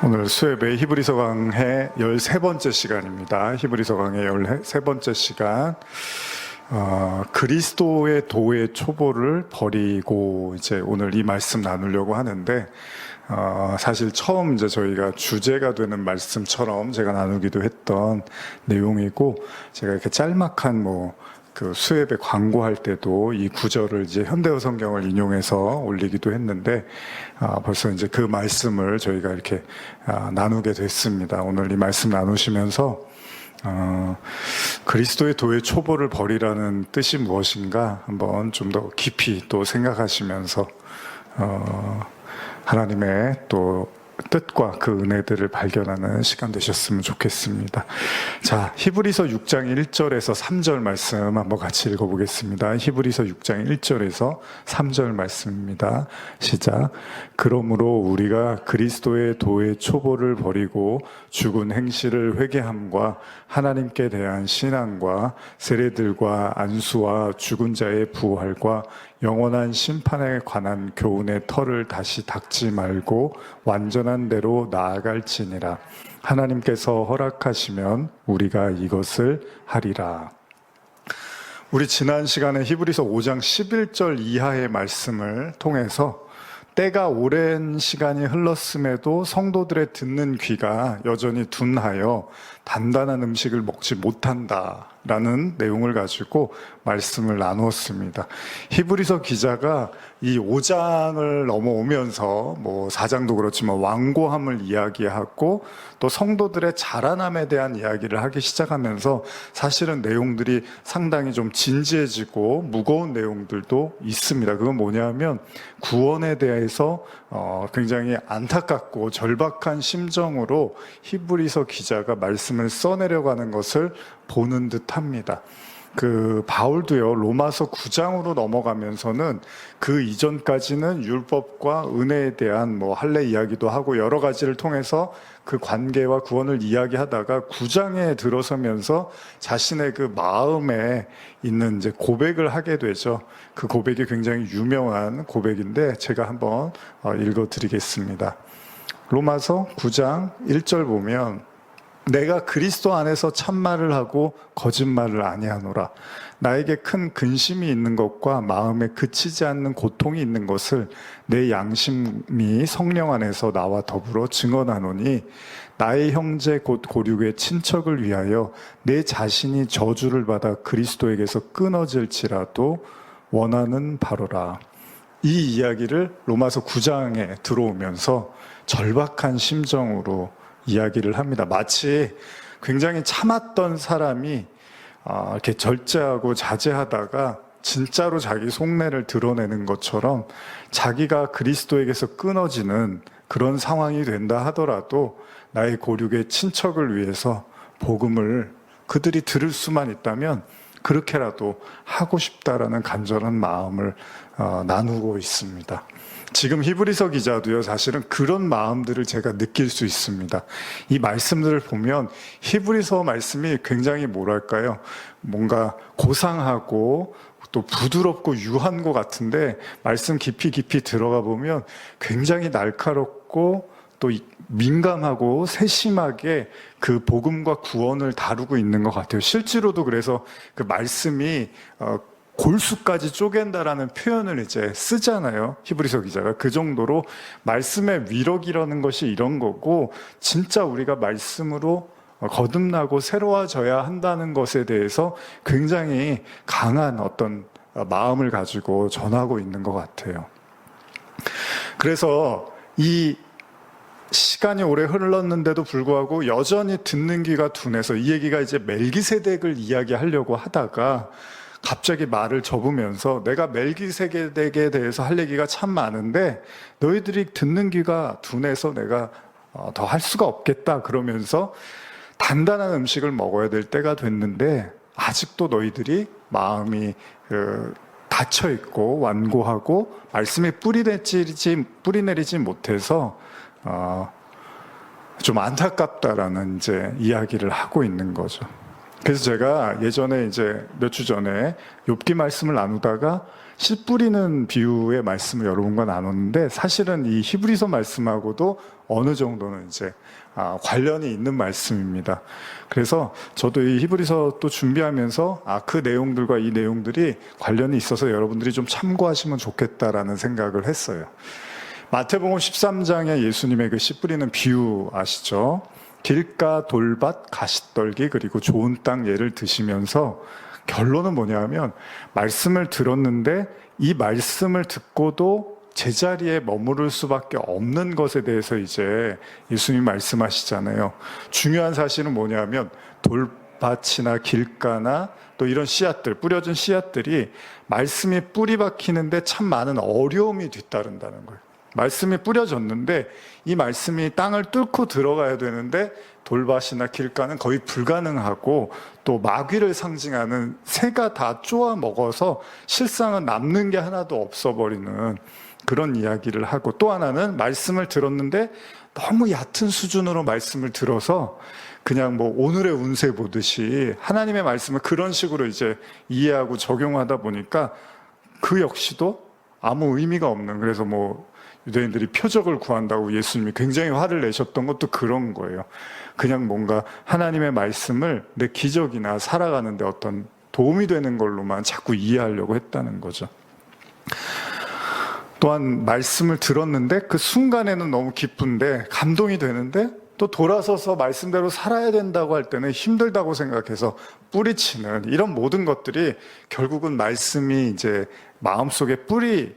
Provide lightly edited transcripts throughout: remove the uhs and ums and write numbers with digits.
오늘 수협의 히브리서 강의 13번째 시간입니다. 히브리서 강의 13번째 시간. 그리스도의 도의 초보를 버리고 이제 오늘 이 말씀 나누려고 하는데, 사실 처음 이제 저희가 주제가 되는 말씀처럼 제가 나누기도 했던 내용이고, 제가 이렇게 짤막한 그 수협에 광고할 때도 이 구절을 이제 현대어 성경을 인용해서 올리기도 했는데, 벌써 이제 그 말씀을 저희가 이렇게 나누게 됐습니다. 오늘 이 말씀 나누시면서 그리스도의 도의 초보를 버리라는 뜻이 무엇인가 한번 좀 더 깊이 또 생각하시면서 하나님의 또 뜻과 그 은혜들을 발견하는 시간 되셨으면 좋겠습니다. 자, 히브리서 6장 1절에서 3절 말씀 한번 같이 읽어보겠습니다. 히브리서 6장 1절에서 3절 말씀입니다. 시작. 그러므로 우리가 그리스도의 도의 초보를 버리고 죽은 행실을 회개함과 하나님께 대한 신앙과 세례들과 안수와 죽은 자의 부활과 영원한 심판에 관한 교훈의 털을 다시 닦지 말고 완전한 대로 나아갈지니라. 하나님께서 허락하시면 우리가 이것을 하리라. 우리 지난 시간에 히브리서 5장 11절 이하의 말씀을 통해서 때가 오랜 시간이 흘렀음에도 성도들의 듣는 귀가 여전히 둔하여 단단한 음식을 먹지 못한다라는 내용을 가지고 말씀을 나누었습니다. 히브리서 기자가 이 5장을 넘어오면서 4장도 그렇지만 완고함을 이야기하고 또 성도들의 자라남에 대한 이야기를 하기 시작하면서 사실은 내용들이 상당히 좀 진지해지고 무거운 내용들도 있습니다. 그건 뭐냐면 구원에 대해서 굉장히 안타깝고 절박한 심정으로 히브리서 기자가 말씀을 써내려가는 것을 보는 듯합니다. 그 바울도요, 로마서 9장으로 넘어가면서는 그 이전까지는 율법과 은혜에 대한 할례 이야기도 하고 여러 가지를 통해서 그 관계와 구원을 이야기하다가 9장에 들어서면서 자신의 그 마음에 있는 이제 고백을 하게 되죠. 그 고백이 굉장히 유명한 고백인데 제가 한번 읽어드리겠습니다. 로마서 9장 1절 보면 내가 그리스도 안에서 참말을 하고 거짓말을 아니하노라. 나에게 큰 근심이 있는 것과 마음에 그치지 않는 고통이 있는 것을 내 양심이 성령 안에서 나와 더불어 증언하노니 나의 형제 곧 고륙의 친척을 위하여 내 자신이 저주를 받아 그리스도에게서 끊어질지라도 원하는 바로라. 이 이야기를 로마서 9장에 들어오면서 절박한 심정으로 이야기를 합니다. 마치 굉장히 참았던 사람이 이렇게 절제하고 자제하다가 진짜로 자기 속내를 드러내는 것처럼 자기가 그리스도에게서 끊어지는 그런 상황이 된다 하더라도 나의 고륙의 친척을 위해서 복음을 그들이 들을 수만 있다면 그렇게라도 하고 싶다라는 간절한 마음을 나누고 있습니다. 지금 히브리서 기자도요, 사실은 그런 마음들을 제가 느낄 수 있습니다. 이 말씀들을 보면 히브리서 말씀이 굉장히 뭔가 고상하고 또 부드럽고 유한 것 같은데 말씀 깊이 들어가 보면 굉장히 날카롭고 또 민감하고 세심하게 그 복음과 구원을 다루고 있는 것 같아요. 실제로도 그래서 그 말씀이 골수까지 쪼갠다라는 표현을 이제 쓰잖아요. 히브리서 기자가. 그 정도로 말씀의 위력이라는 것이 이런 거고, 진짜 우리가 말씀으로 거듭나고 새로워져야 한다는 것에 대해서 굉장히 강한 어떤 마음을 가지고 전하고 있는 것 같아요. 그래서 이 시간이 오래 흘렀는데도 불구하고 여전히 듣는 귀가 둔해서 이 얘기가 이제 멜기세덱을 이야기하려고 하다가 갑자기 말을 접으면서 내가 멜기세덱에 대해서 할 얘기가 참 많은데 너희들이 듣는 귀가 둔해서 내가 더 할 수가 없겠다 그러면서 단단한 음식을 먹어야 될 때가 됐는데 아직도 너희들이 마음이 닫혀 있고 완고하고 말씀에 뿌리내리지 못해서 좀 안타깝다라는 이제 이야기를 하고 있는 거죠. 그래서 제가 예전에 이제 몇 주 전에 욥기 말씀을 나누다가 씨 뿌리는 비유의 말씀을 여러분과 나눴는데, 사실은 이 히브리서 말씀하고도 어느 정도는 이제 관련이 있는 말씀입니다. 그래서 저도 이 히브리서 또 준비하면서 그 내용들과 이 내용들이 관련이 있어서 여러분들이 좀 참고하시면 좋겠다라는 생각을 했어요. 마태복음 13장에 예수님의 그 씨 뿌리는 비유 아시죠? 길가, 돌밭, 가시떨기, 그리고 좋은 땅 예를 드시면서 결론은 뭐냐면, 말씀을 들었는데 이 말씀을 듣고도 제자리에 머무를 수밖에 없는 것에 대해서 이제 예수님이 말씀하시잖아요. 중요한 사실은 뭐냐면, 돌밭이나 길가나 또 이런 씨앗들, 뿌려진 씨앗들이 말씀이 뿌리 박히는데 참 많은 어려움이 뒤따른다는 거예요. 말씀이 뿌려졌는데 이 말씀이 땅을 뚫고 들어가야 되는데 돌밭이나 길가는 거의 불가능하고, 또 마귀를 상징하는 새가 다 쪼아 먹어서 실상은 남는 게 하나도 없어버리는 그런 이야기를 하고, 또 하나는 말씀을 들었는데 너무 얕은 수준으로 말씀을 들어서 그냥 뭐 오늘의 운세 보듯이 하나님의 말씀을 그런 식으로 이제 이해하고 적용하다 보니까 그 역시도 아무 의미가 없는, 그래서 뭐 유대인들이 표적을 구한다고 예수님이 굉장히 화를 내셨던 것도 그런 거예요. 그냥 뭔가 하나님의 말씀을 내 기적이나 살아가는데 어떤 도움이 되는 걸로만 자꾸 이해하려고 했다는 거죠. 또한 말씀을 들었는데 그 순간에는 너무 기쁜데 감동이 되는데, 또 돌아서서 말씀대로 살아야 된다고 할 때는 힘들다고 생각해서 뿌리치는 이런 모든 것들이 결국은 말씀이 이제 마음속에 뿌리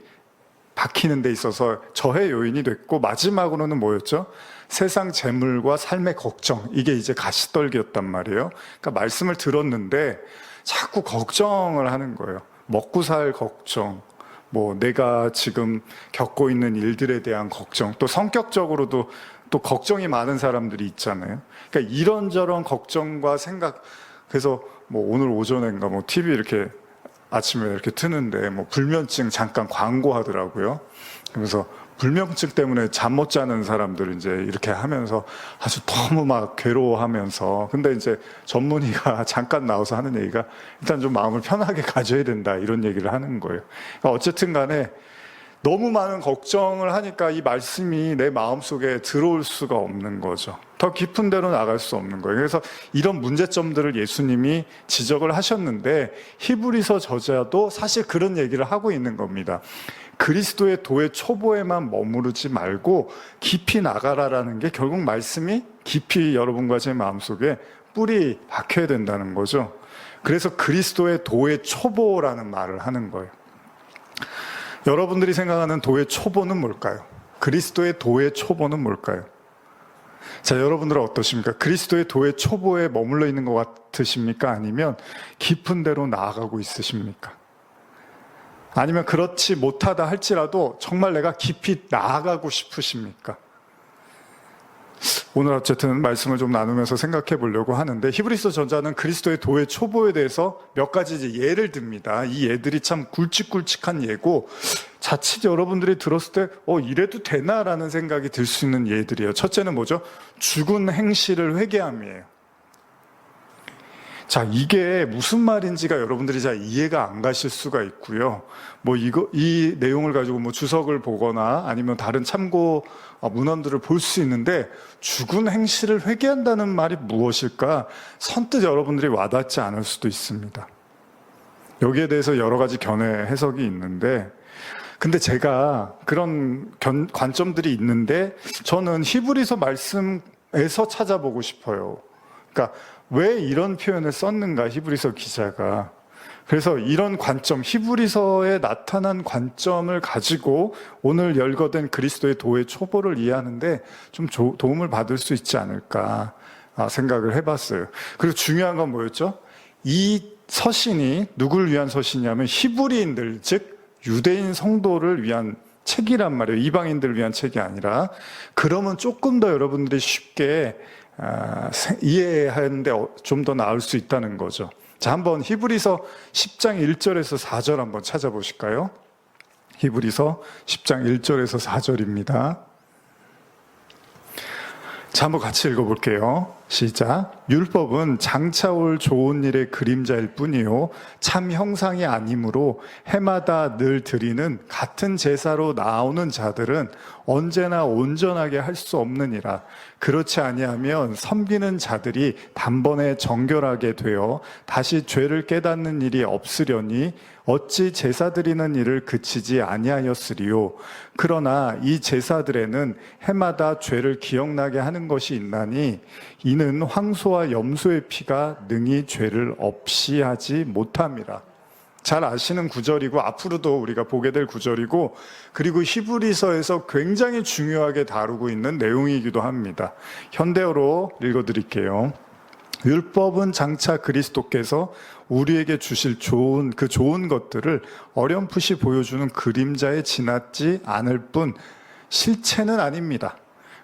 박히는 데 있어서 저해 요인이 됐고, 마지막으로는 뭐였죠? 세상 재물과 삶의 걱정, 이게 이제 가시떨기였단 말이에요. 그러니까 말씀을 들었는데 자꾸 걱정을 하는 거예요. 먹고 살 걱정, 뭐 내가 지금 겪고 있는 일들에 대한 걱정, 또 성격적으로도 또 걱정이 많은 사람들이 있잖아요. 그러니까 이런저런 걱정과 생각, 그래서 뭐 오늘 오전인가 뭐 TV 이렇게 아침에 이렇게 트는데 뭐 불면증 잠깐 광고하더라고요. 그래서 불면증 때문에 잠 못 자는 사람들 이제 이렇게 하면서 아주 너무 막 괴로워하면서, 근데 이제 전문의가 잠깐 나와서 하는 얘기가 일단 좀 마음을 편하게 가져야 된다, 이런 얘기를 하는 거예요. 그러니까 어쨌든 간에 너무 많은 걱정을 하니까 이 말씀이 내 마음속에 들어올 수가 없는 거죠. 더 깊은 데로 나갈 수 없는 거예요. 그래서 이런 문제점들을 예수님이 지적을 하셨는데, 히브리서 저자도 사실 그런 얘기를 하고 있는 겁니다. 그리스도의 도의 초보에만 머무르지 말고 깊이 나가라라는 게 결국 말씀이 깊이 여러분과 제 마음속에 뿌리 박혀야 된다는 거죠. 그래서 그리스도의 도의 초보라는 말을 하는 거예요. 여러분들이 생각하는 도의 초보는 뭘까요? 그리스도의 도의 초보는 뭘까요? 자, 여러분들은 어떠십니까? 그리스도의 도의 초보에 머물러 있는 것 같으십니까? 아니면 깊은 데로 나아가고 있으십니까? 아니면 그렇지 못하다 할지라도 정말 내가 깊이 나아가고 싶으십니까? 오늘 어쨌든 말씀을 좀 나누면서 생각해 보려고 하는데, 히브리서 저자는 그리스도의 도의 초보에 대해서 몇 가지 이제 예를 듭니다. 이 예들이 참 굵직굵직한 예고, 자칫 여러분들이 들었을 때 이래도 되나라는 생각이 들 수 있는 예들이에요. 첫째는 뭐죠? 죽은 행실을 회개함이에요. 자, 이게 무슨 말인지가 여러분들이 잘 이해가 안 가실 수가 있고요. 뭐 이 내용을 가지고 뭐 주석을 보거나 아니면 다른 참고 문헌들을 볼 수 있는데, 죽은 행실을 회개한다는 말이 무엇일까? 선뜻 여러분들이 와닿지 않을 수도 있습니다. 여기에 대해서 여러 가지 견해 해석이 있는데, 근데 제가 그런 관점들이 있는데, 저는 히브리서 말씀에서 찾아보고 싶어요. 그러니까 왜 이런 표현을 썼는가, 히브리서 기자가. 그래서 이런 관점, 히브리서에 나타난 관점을 가지고 오늘 열거된 그리스도의 도의 초보를 이해하는데 좀 도움을 받을 수 있지 않을까 생각을 해봤어요. 그리고 중요한 건 뭐였죠? 이 서신이 누굴 위한 서신이냐면 히브리인들, 즉 유대인 성도를 위한 책이란 말이에요. 이방인들을 위한 책이 아니라. 그러면 조금 더 여러분들이 쉽게 이해하는데 좀 더 나을 수 있다는 거죠. 자, 한번 히브리서 10장 1절에서 4절 한번 찾아보실까요? 히브리서 10장 1절에서 4절입니다. 자, 한번 같이 읽어볼게요. 시작. 율법은 장차 올 좋은 일의 그림자일 뿐이요 참 형상이 아니므로 해마다 늘 드리는 같은 제사로 나오는 자들은 언제나 온전하게 할 수 없느니라. 그렇지 아니하면 섬기는 자들이 단번에 정결하게 되어 다시 죄를 깨닫는 일이 없으려니 어찌 제사 드리는 일을 그치지 아니하였으리요. 그러나 이 제사들에는 해마다 죄를 기억나게 하는 것이 있나니 이는 황소와 염소의 피가 능히 죄를 없이 하지 못함이라. 잘 아시는 구절이고 앞으로도 우리가 보게 될 구절이고, 그리고 히브리서에서 굉장히 중요하게 다루고 있는 내용이기도 합니다. 현대어로 읽어드릴게요. 율법은 장차 그리스도께서 우리에게 주실 좋은 것들을 어렴풋이 보여주는 그림자에 지났지 않을 뿐 실체는 아닙니다.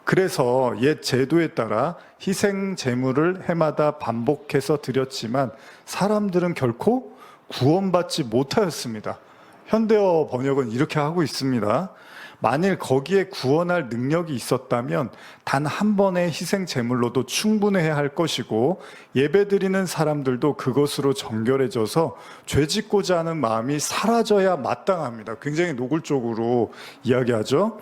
그래서 옛 제도에 따라 희생 제물을 해마다 반복해서 드렸지만 사람들은 결코 구원받지 못하였습니다. 현대어 번역은 이렇게 하고 있습니다. 만일 거기에 구원할 능력이 있었다면 단 한 번의 희생 제물로도 충분해야 할 것이고, 예배드리는 사람들도 그것으로 정결해져서 죄짓고자 하는 마음이 사라져야 마땅합니다. 굉장히 노골적으로 이야기하죠.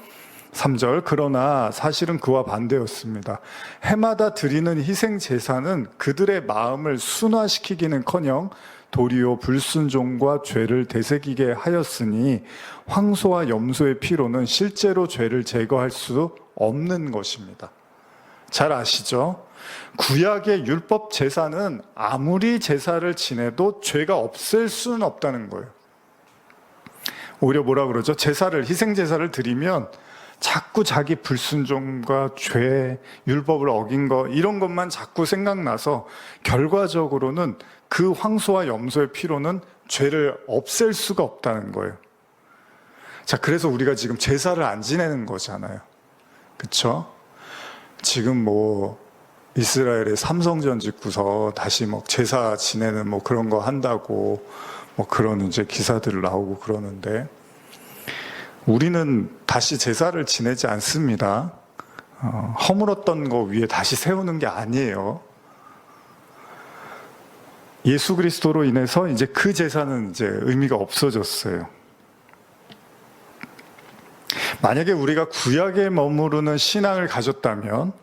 3절. 그러나 사실은 그와 반대였습니다. 해마다 드리는 희생 제사는 그들의 마음을 순화시키기는커녕 도리어 불순종과 죄를 되새기게 하였으니 황소와 염소의 피로는 실제로 죄를 제거할 수 없는 것입니다. 잘 아시죠? 구약의 율법 제사는 아무리 제사를 지내도 죄가 없을 수는 없다는 거예요. 오히려 뭐라 그러죠? 희생 제사를 드리면 자꾸 자기 불순종과 죄, 율법을 어긴 거, 이런 것만 자꾸 생각나서 결과적으로는 그 황소와 염소의 피로는 죄를 없앨 수가 없다는 거예요. 자, 그래서 우리가 지금 제사를 안 지내는 거잖아요. 그쵸? 지금 이스라엘의 삼성전 짓고서 다시 제사 지내는 그런 거 한다고 그런 이제 기사들 나오고 그러는데, 우리는 다시 제사를 지내지 않습니다. 허물었던 거 위에 다시 세우는 게 아니에요. 예수 그리스도로 인해서 이제 그 제사는 이제 의미가 없어졌어요. 만약에 우리가 구약에 머무르는 신앙을 가졌다면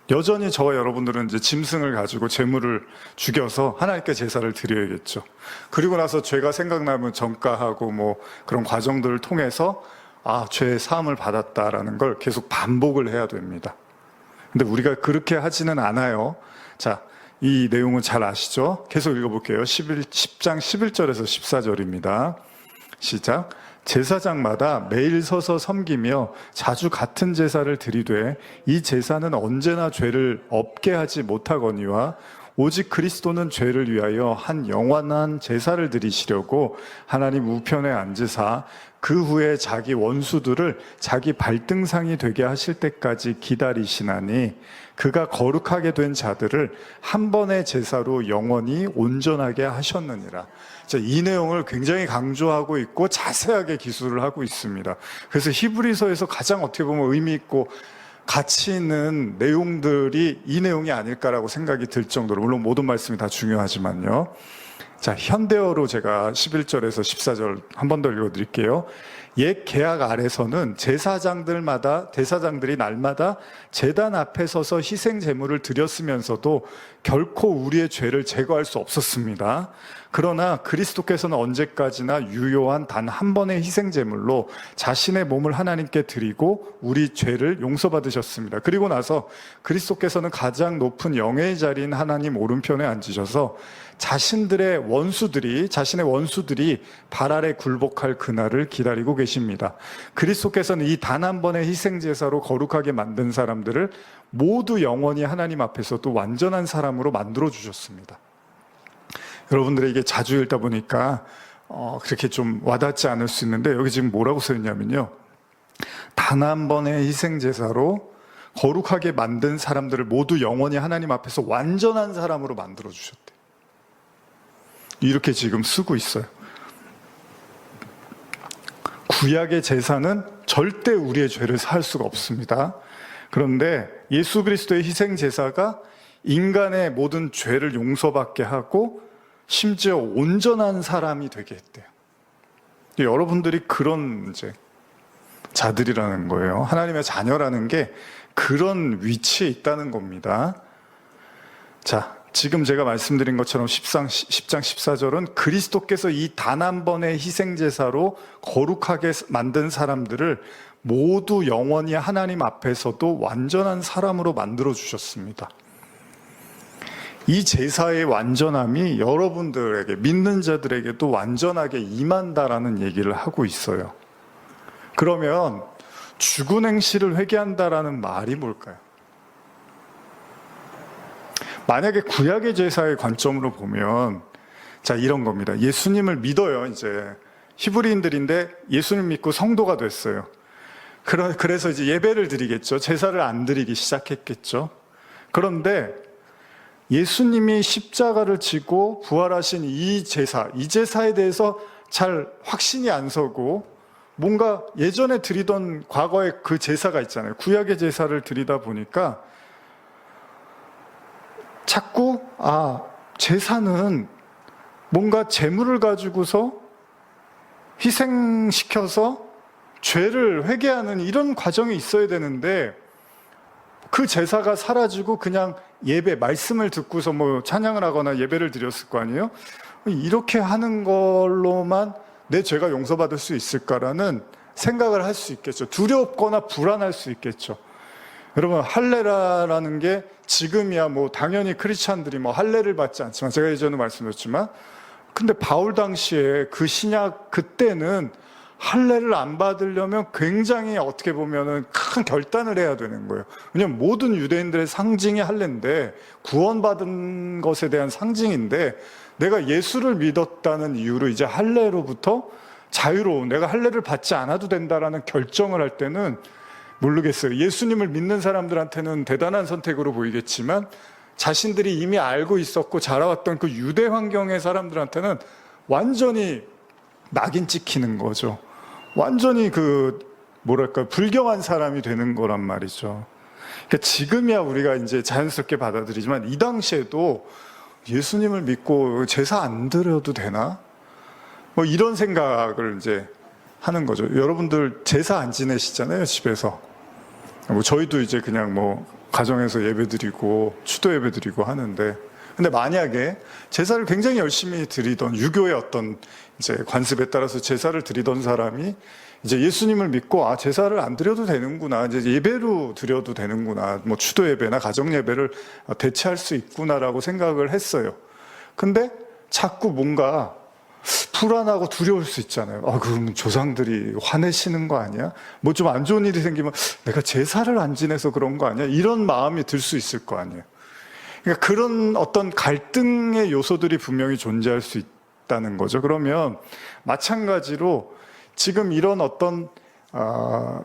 여전히 저와 여러분들은 이제 짐승을 가지고 제물을 죽여서 하나님께 제사를 드려야겠죠. 그리고 나서 죄가 생각나면 전가하고 그런 과정들을 통해서 죄의 사함을 받았다라는 걸 계속 반복을 해야 됩니다. 근데 우리가 그렇게 하지는 않아요. 자, 이 내용은 잘 아시죠? 계속 읽어볼게요. 10장 11절에서 14절입니다. 시작. 제사장마다 매일 서서 섬기며 자주 같은 제사를 드리되 이 제사는 언제나 죄를 없게 하지 못하거니와 오직 그리스도는 죄를 위하여 한 영원한 제사를 드리시려고 하나님 우편에 앉으사 그 후에 자기 원수들을 자기 발등상이 되게 하실 때까지 기다리시나니 그가 거룩하게 된 자들을 한 번의 제사로 영원히 온전하게 하셨느니라. 자, 이 내용을 굉장히 강조하고 있고 자세하게 기술을 하고 있습니다. 그래서 히브리서에서 가장 어떻게 보면 의미 있고 가치 있는 내용들이 이 내용이 아닐까라고 생각이 들 정도로, 물론 모든 말씀이 다 중요하지만요. 자, 현대어로 제가 11절에서 14절 한 번 더 읽어드릴게요. 옛 계약 아래서는 대사장들이 날마다 제단 앞에 서서 희생 제물을 드렸으면서도 결코 우리의 죄를 제거할 수 없었습니다. 그러나 그리스도께서는 언제까지나 유효한 단 한 번의 희생 제물로 자신의 몸을 하나님께 드리고 우리 죄를 용서받으셨습니다. 그리고 나서 그리스도께서는 가장 높은 영예의 자리인 하나님 오른편에 앉으셔서 자신의 원수들이 발 아래 굴복할 그날을 기다리고 계십니다. 그리스도께서는 이 단 한 번의 희생 제사로 거룩하게 만든 사람들을 모두 영원히 하나님 앞에서도 완전한 사람으로 만들어 주셨습니다. 여러분들에게 자주 읽다 보니까 그렇게 좀 와닿지 않을 수 있는데, 여기 지금 뭐라고 써 있냐면요, 단 한 번의 희생 제사로 거룩하게 만든 사람들을 모두 영원히 하나님 앞에서 완전한 사람으로 만들어 주셨대요. 이렇게 지금 쓰고 있어요. 구약의 제사는 절대 우리의 죄를 사할 수가 없습니다. 그런데 예수 그리스도의 희생 제사가 인간의 모든 죄를 용서받게 하고 심지어 온전한 사람이 되게 했대요. 여러분들이 그런 이제 자들이라는 거예요. 하나님의 자녀라는 게 그런 위치에 있다는 겁니다. 자, 지금 제가 말씀드린 것처럼 10장 14절은 그리스도께서 이 단 한 번의 희생제사로 거룩하게 만든 사람들을 모두 영원히 하나님 앞에서도 완전한 사람으로 만들어 주셨습니다. 이 제사의 완전함이 여러분들에게, 믿는 자들에게도 완전하게 임한다라는 얘기를 하고 있어요. 그러면 죽은 행실을 회개한다라는 말이 뭘까요? 만약에 구약의 제사의 관점으로 보면, 자, 이런 겁니다. 예수님을 믿어요, 이제. 히브리인들인데 예수님 믿고 성도가 됐어요. 그래서 이제 예배를 드리겠죠. 제사를 안 드리기 시작했겠죠. 그런데 예수님이 십자가를 지고 부활하신 이 제사에 대해서 잘 확신이 안 서고, 뭔가 예전에 드리던 과거의 그 제사가 있잖아요. 구약의 제사를 드리다 보니까 자꾸 제사는 뭔가 제물을 가지고서 희생시켜서 죄를 회개하는 이런 과정이 있어야 되는데, 그 제사가 사라지고 그냥 예배, 말씀을 듣고서 뭐 찬양을 하거나 예배를 드렸을 거 아니에요? 이렇게 하는 걸로만 내 죄가 용서받을 수 있을까라는 생각을 할 수 있겠죠. 두렵거나 불안할 수 있겠죠. 여러분, 할례라는 게 지금이야 뭐 당연히 크리스찬들이 뭐 할례를 받지 않지만, 제가 예전에 말씀드렸지만, 근데 바울 당시에 그 신약 그때는 할례를 안 받으려면 굉장히 어떻게 보면은 큰 결단을 해야 되는 거예요. 왜냐면 모든 유대인들의 상징이 할례인데, 구원받은 것에 대한 상징인데, 내가 예수를 믿었다는 이유로 이제 할례로부터 자유로운, 내가 할례를 받지 않아도 된다라는 결정을 할 때는 모르겠어요. 예수님을 믿는 사람들한테는 대단한 선택으로 보이겠지만, 자신들이 이미 알고 있었고 자라왔던 그 유대 환경의 사람들한테는 완전히 낙인 찍히는 거죠. 완전히 불경한 사람이 되는 거란 말이죠. 그러니까 지금이야 우리가 이제 자연스럽게 받아들이지만, 이 당시에도 예수님을 믿고 제사 안 드려도 되나? 뭐 이런 생각을 이제 하는 거죠. 여러분들 제사 안 지내시잖아요, 집에서. 뭐 저희도 이제 그냥 뭐 가정에서 예배 드리고 추도 예배 드리고 하는데, 근데 만약에 제사를 굉장히 열심히 드리던 유교의 어떤 이제 관습에 따라서 제사를 드리던 사람이 이제 예수님을 믿고 제사를 안 드려도 되는구나, 이제 예배로 드려도 되는구나, 뭐 추도 예배나 가정 예배를 대체할 수 있구나라고 생각을 했어요. 근데 자꾸 뭔가 불안하고 두려울 수 있잖아요. 그럼 조상들이 화내시는 거 아니야? 뭐 좀 안 좋은 일이 생기면 내가 제사를 안 지내서 그런 거 아니야? 이런 마음이 들 수 있을 거 아니에요. 그러니까 그런 어떤 갈등의 요소들이 분명히 존재할 수 있다는 거죠. 그러면 마찬가지로 지금 이런 어떤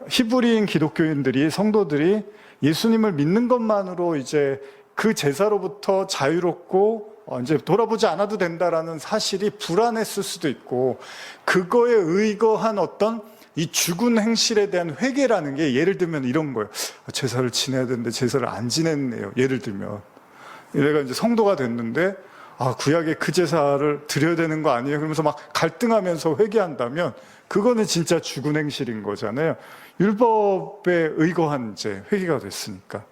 히브리인 기독교인들이, 성도들이 예수님을 믿는 것만으로 이제 그 제사로부터 자유롭고 이제 돌아보지 않아도 된다라는 사실이 불안했을 수도 있고, 그거에 의거한 어떤 이 죽은 행실에 대한 회개라는 게, 예를 들면 이런 거예요. 제사를 지내야 되는데 제사를 안 지냈네요. 예를 들면 내가 이제 성도가 됐는데 구약의 그 제사를 드려야 되는 거 아니에요? 그러면서 막 갈등하면서 회개한다면 그거는 진짜 죽은 행실인 거잖아요. 율법에 의거한 이제 회개가 됐으니까.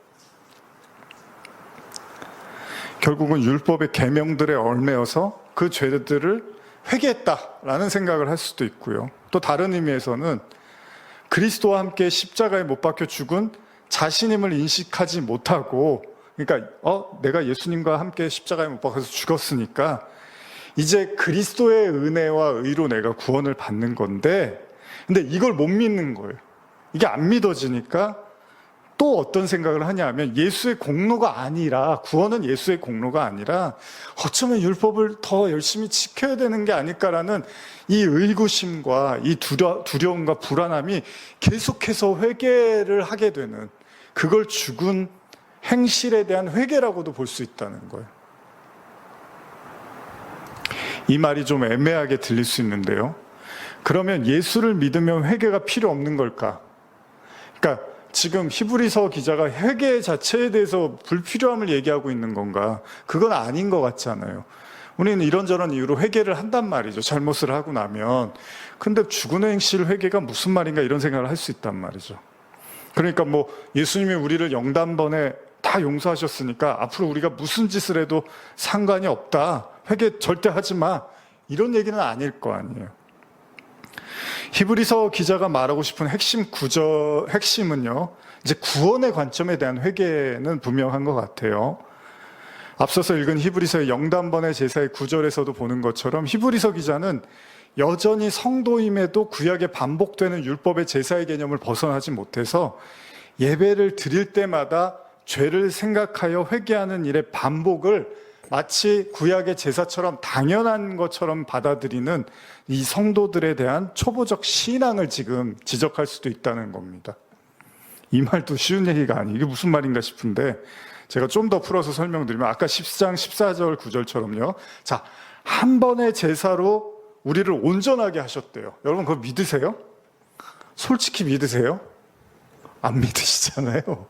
결국은 율법의 계명들에 얽매여서 그 죄들을 회개했다라는 생각을 할 수도 있고요. 또 다른 의미에서는 그리스도와 함께 십자가에 못 박혀 죽은 자신임을 인식하지 못하고, 그러니까 내가 예수님과 함께 십자가에 못 박혀서 죽었으니까 이제 그리스도의 은혜와 의로 내가 구원을 받는 건데, 근데 이걸 못 믿는 거예요. 이게 안 믿어지니까 또 어떤 생각을 하냐면, 예수의 공로가 아니라, 구원은 예수의 공로가 아니라 어쩌면 율법을 더 열심히 지켜야 되는 게 아닐까라는 이 의구심과 이 두려움과 불안함이 계속해서 회개를 하게 되는, 그걸 죽은 행실에 대한 회개라고도 볼 수 있다는 거예요. 이 말이 좀 애매하게 들릴 수 있는데요. 그러면 예수를 믿으면 회개가 필요 없는 걸까? 그러니까 지금 히브리서 기자가 회개 자체에 대해서 불필요함을 얘기하고 있는 건가? 그건 아닌 것 같잖아요. 우리는 이런저런 이유로 회개를 한단 말이죠. 잘못을 하고 나면. 근데 죽은 행실 회개가 무슨 말인가 이런 생각을 할 수 있단 말이죠. 그러니까 뭐 예수님이 우리를 영단번에 다 용서하셨으니까 앞으로 우리가 무슨 짓을 해도 상관이 없다. 회개 절대 하지 마. 이런 얘기는 아닐 거 아니에요. 히브리서 기자가 말하고 싶은 핵심은요, 이제 구원의 관점에 대한 회개는 분명한 것 같아요. 앞서서 읽은 히브리서의 영단번의 제사의 9절에서도 보는 것처럼 히브리서 기자는 여전히 성도임에도 구약에 반복되는 율법의 제사의 개념을 벗어나지 못해서 예배를 드릴 때마다 죄를 생각하여 회개하는 일의 반복을 마치 구약의 제사처럼 당연한 것처럼 받아들이는 이 성도들에 대한 초보적 신앙을 지금 지적할 수도 있다는 겁니다. 이 말도 쉬운 얘기가 아니에요. 이게 무슨 말인가 싶은데 제가 좀 더 풀어서 설명드리면 아까 10장 14절 9절처럼요. 자, 한 번의 제사로 우리를 온전하게 하셨대요. 여러분 그거 믿으세요? 솔직히 믿으세요? 안 믿으시잖아요.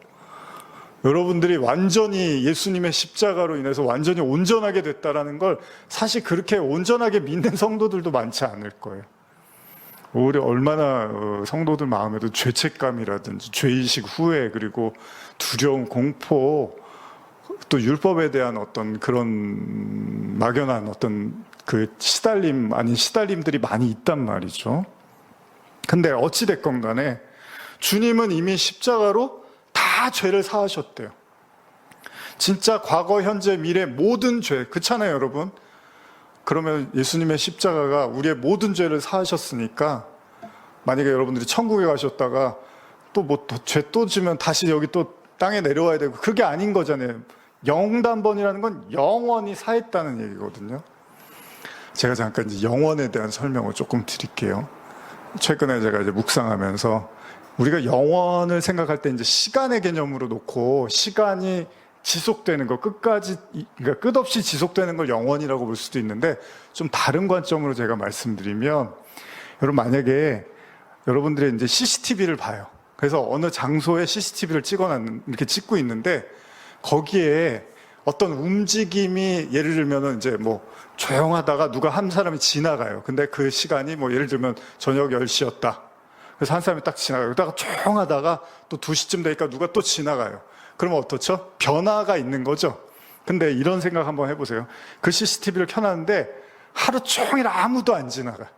여러분들이 완전히 예수님의 십자가로 인해서 완전히 온전하게 됐다라는 걸 사실 그렇게 온전하게 믿는 성도들도 많지 않을 거예요. 오히려 얼마나 성도들 마음에도 죄책감이라든지 죄의식 후회 그리고 두려움 공포 또 율법에 대한 어떤 그런 막연한 어떤 그 시달림 아닌 시달림들이 많이 있단 말이죠. 근데 어찌됐건 간에 주님은 이미 십자가로 다 죄를 사하셨대요. 진짜 과거, 현재, 미래 모든 죄, 그렇잖아요, 여러분. 그러면 예수님의 십자가가 우리의 모든 죄를 사하셨으니까 만약에 여러분들이 천국에 가셨다가 또 뭐 죄 또 지면 다시 여기 또 땅에 내려와야 되고 그게 아닌 거잖아요. 영단번이라는 건 영원히 사했다는 얘기거든요. 제가 잠깐 이제 영원에 대한 설명을 조금 드릴게요. 최근에 제가 이제 묵상하면서 우리가 영원을 생각할 때 이제 시간의 개념으로 놓고 시간이 지속되는 거 끝까지 그러니까 끝없이 지속되는 걸 영원이라고 볼 수도 있는데 좀 다른 관점으로 제가 말씀드리면 여러분 만약에 여러분들이 이제 CCTV를 봐요. 그래서 어느 장소에 CCTV를 이렇게 찍고 있는데 거기에 어떤 움직임이 예를 들면은 이제 뭐 조용하다가 누가 한 사람이 지나가요. 근데 그 시간이 뭐 예를 들면 저녁 10시였다. 그래서 한 사람이 딱 지나가요. 그러다가 조용하다가 또 2시쯤 되니까 누가 또 지나가요. 그러면 어떻죠? 변화가 있는 거죠. 근데 이런 생각 한번 해보세요. 그 CCTV를 켜놨는데 하루 종일 아무도 안 지나가.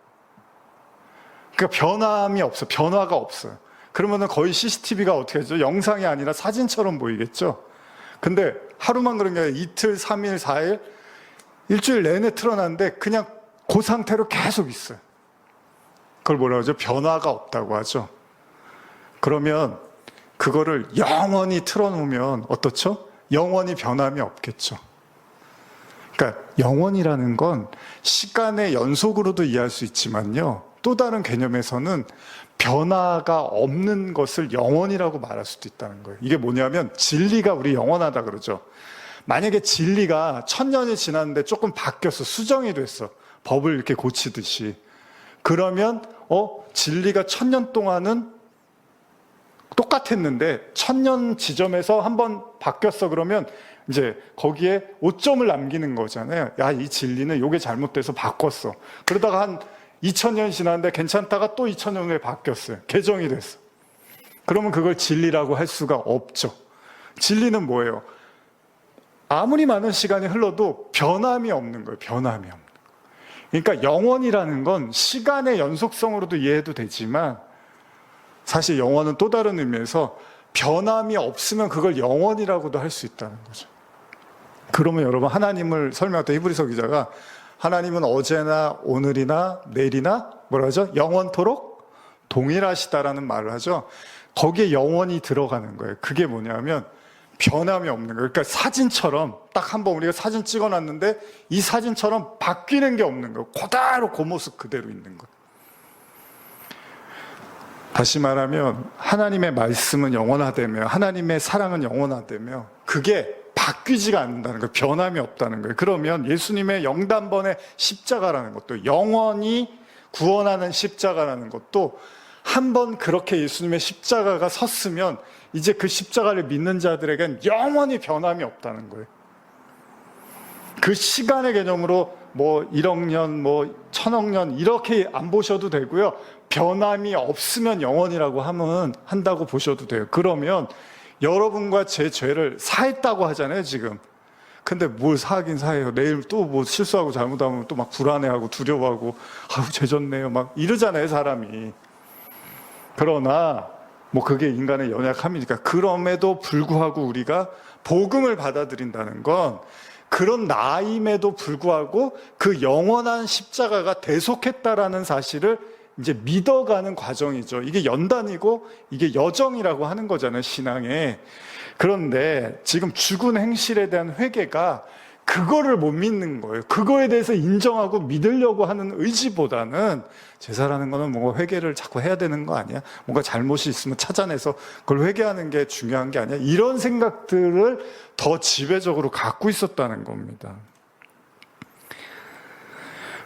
그러니까 변함이 없어. 변화가 없어요. 그러면은 거의 CCTV가 어떻게 하죠? 영상이 아니라 사진처럼 보이겠죠? 근데 하루만 그런 게 아니라 이틀, 3일, 4일, 일주일 내내 틀어놨는데 그냥 그 상태로 계속 있어요. 그걸 뭐라고 하죠? 변화가 없다고 하죠. 그러면 그거를 영원히 틀어놓으면 어떻죠? 영원히 변함이 없겠죠. 그러니까 영원이라는 건 시간의 연속으로도 이해할 수 있지만요. 또 다른 개념에서는 변화가 없는 것을 영원이라고 말할 수도 있다는 거예요. 이게 뭐냐면 진리가 우리 영원하다 그러죠. 만약에 진리가 1000년이 지났는데 조금 바뀌었어. 수정이 됐어. 법을 이렇게 고치듯이. 그러면 진리가 1000년 동안은 똑같았는데 1000년 지점에서 한번 바뀌었어. 그러면 이제 거기에 오점을 남기는 거잖아요. 야, 이 진리는 요게 잘못돼서 바꿨어. 그러다가 한 2000년이 지났는데 괜찮다가 또 2000년 후에 바뀌었어요. 개정이 됐어. 그러면 그걸 진리라고 할 수가 없죠. 진리는 뭐예요? 아무리 많은 시간이 흘러도 변함이 없는 거예요. 변함이 없는 거예요. 그러니까 영원이라는 건 시간의 연속성으로도 이해해도 되지만 사실 영원은 또 다른 의미에서 변함이 없으면 그걸 영원이라고도 할 수 있다는 거죠. 그러면 여러분 하나님을 설명할 히브리서 기자가 하나님은 어제나 오늘이나 내일이나 뭐라 하죠? 영원토록 동일하시다라는 말을 하죠. 거기에 영원이 들어가는 거예요. 그게 뭐냐면 변함이 없는 거예요. 그러니까 사진처럼 딱 한번 우리가 사진 찍어놨는데 이 사진처럼 바뀌는 게 없는 거예요. 그대로 그 모습 그대로 있는 거예요. 다시 말하면 하나님의 말씀은 영원하다며 하나님의 사랑은 영원하다며 그게 바뀌지가 않는다는 거예요. 변함이 없다는 거예요. 그러면 예수님의 영단번의 십자가라는 것도 영원히 구원하는 십자가라는 것도 한번 그렇게 예수님의 십자가가 섰으면 이제 그 십자가를 믿는 자들에겐 영원히 변함이 없다는 거예요. 그 시간의 개념으로 뭐 1억 년, 뭐 1000억 년 이렇게 안 보셔도 되고요. 변함이 없으면 영원이라고 한다고 보셔도 돼요. 그러면 여러분과 제 죄를 사했다고 하잖아요, 지금. 근데 뭘 사긴 사해요. 내일 또 뭐 실수하고 잘못하면 또 막 불안해하고 두려워하고 아유 죄 졌네요 막 이러잖아요, 사람이. 그러나 뭐 그게 인간의 연약함이니까 그럼에도 불구하고 우리가 복음을 받아들인다는 건 그런 나임에도 불구하고 그 영원한 십자가가 대속했다라는 사실을 이제 믿어가는 과정이죠. 이게 연단이고 이게 여정이라고 하는 거잖아요, 신앙에. 그런데 지금 죽은 행실에 대한 회개가 그거를 못 믿는 거예요. 그거에 대해서 인정하고 믿으려고 하는 의지보다는 제사라는 거는 뭔가 회개를 자꾸 해야 되는 거 아니야? 뭔가 잘못이 있으면 찾아내서 그걸 회개하는 게 중요한 게 아니야? 이런 생각들을 더 지배적으로 갖고 있었다는 겁니다.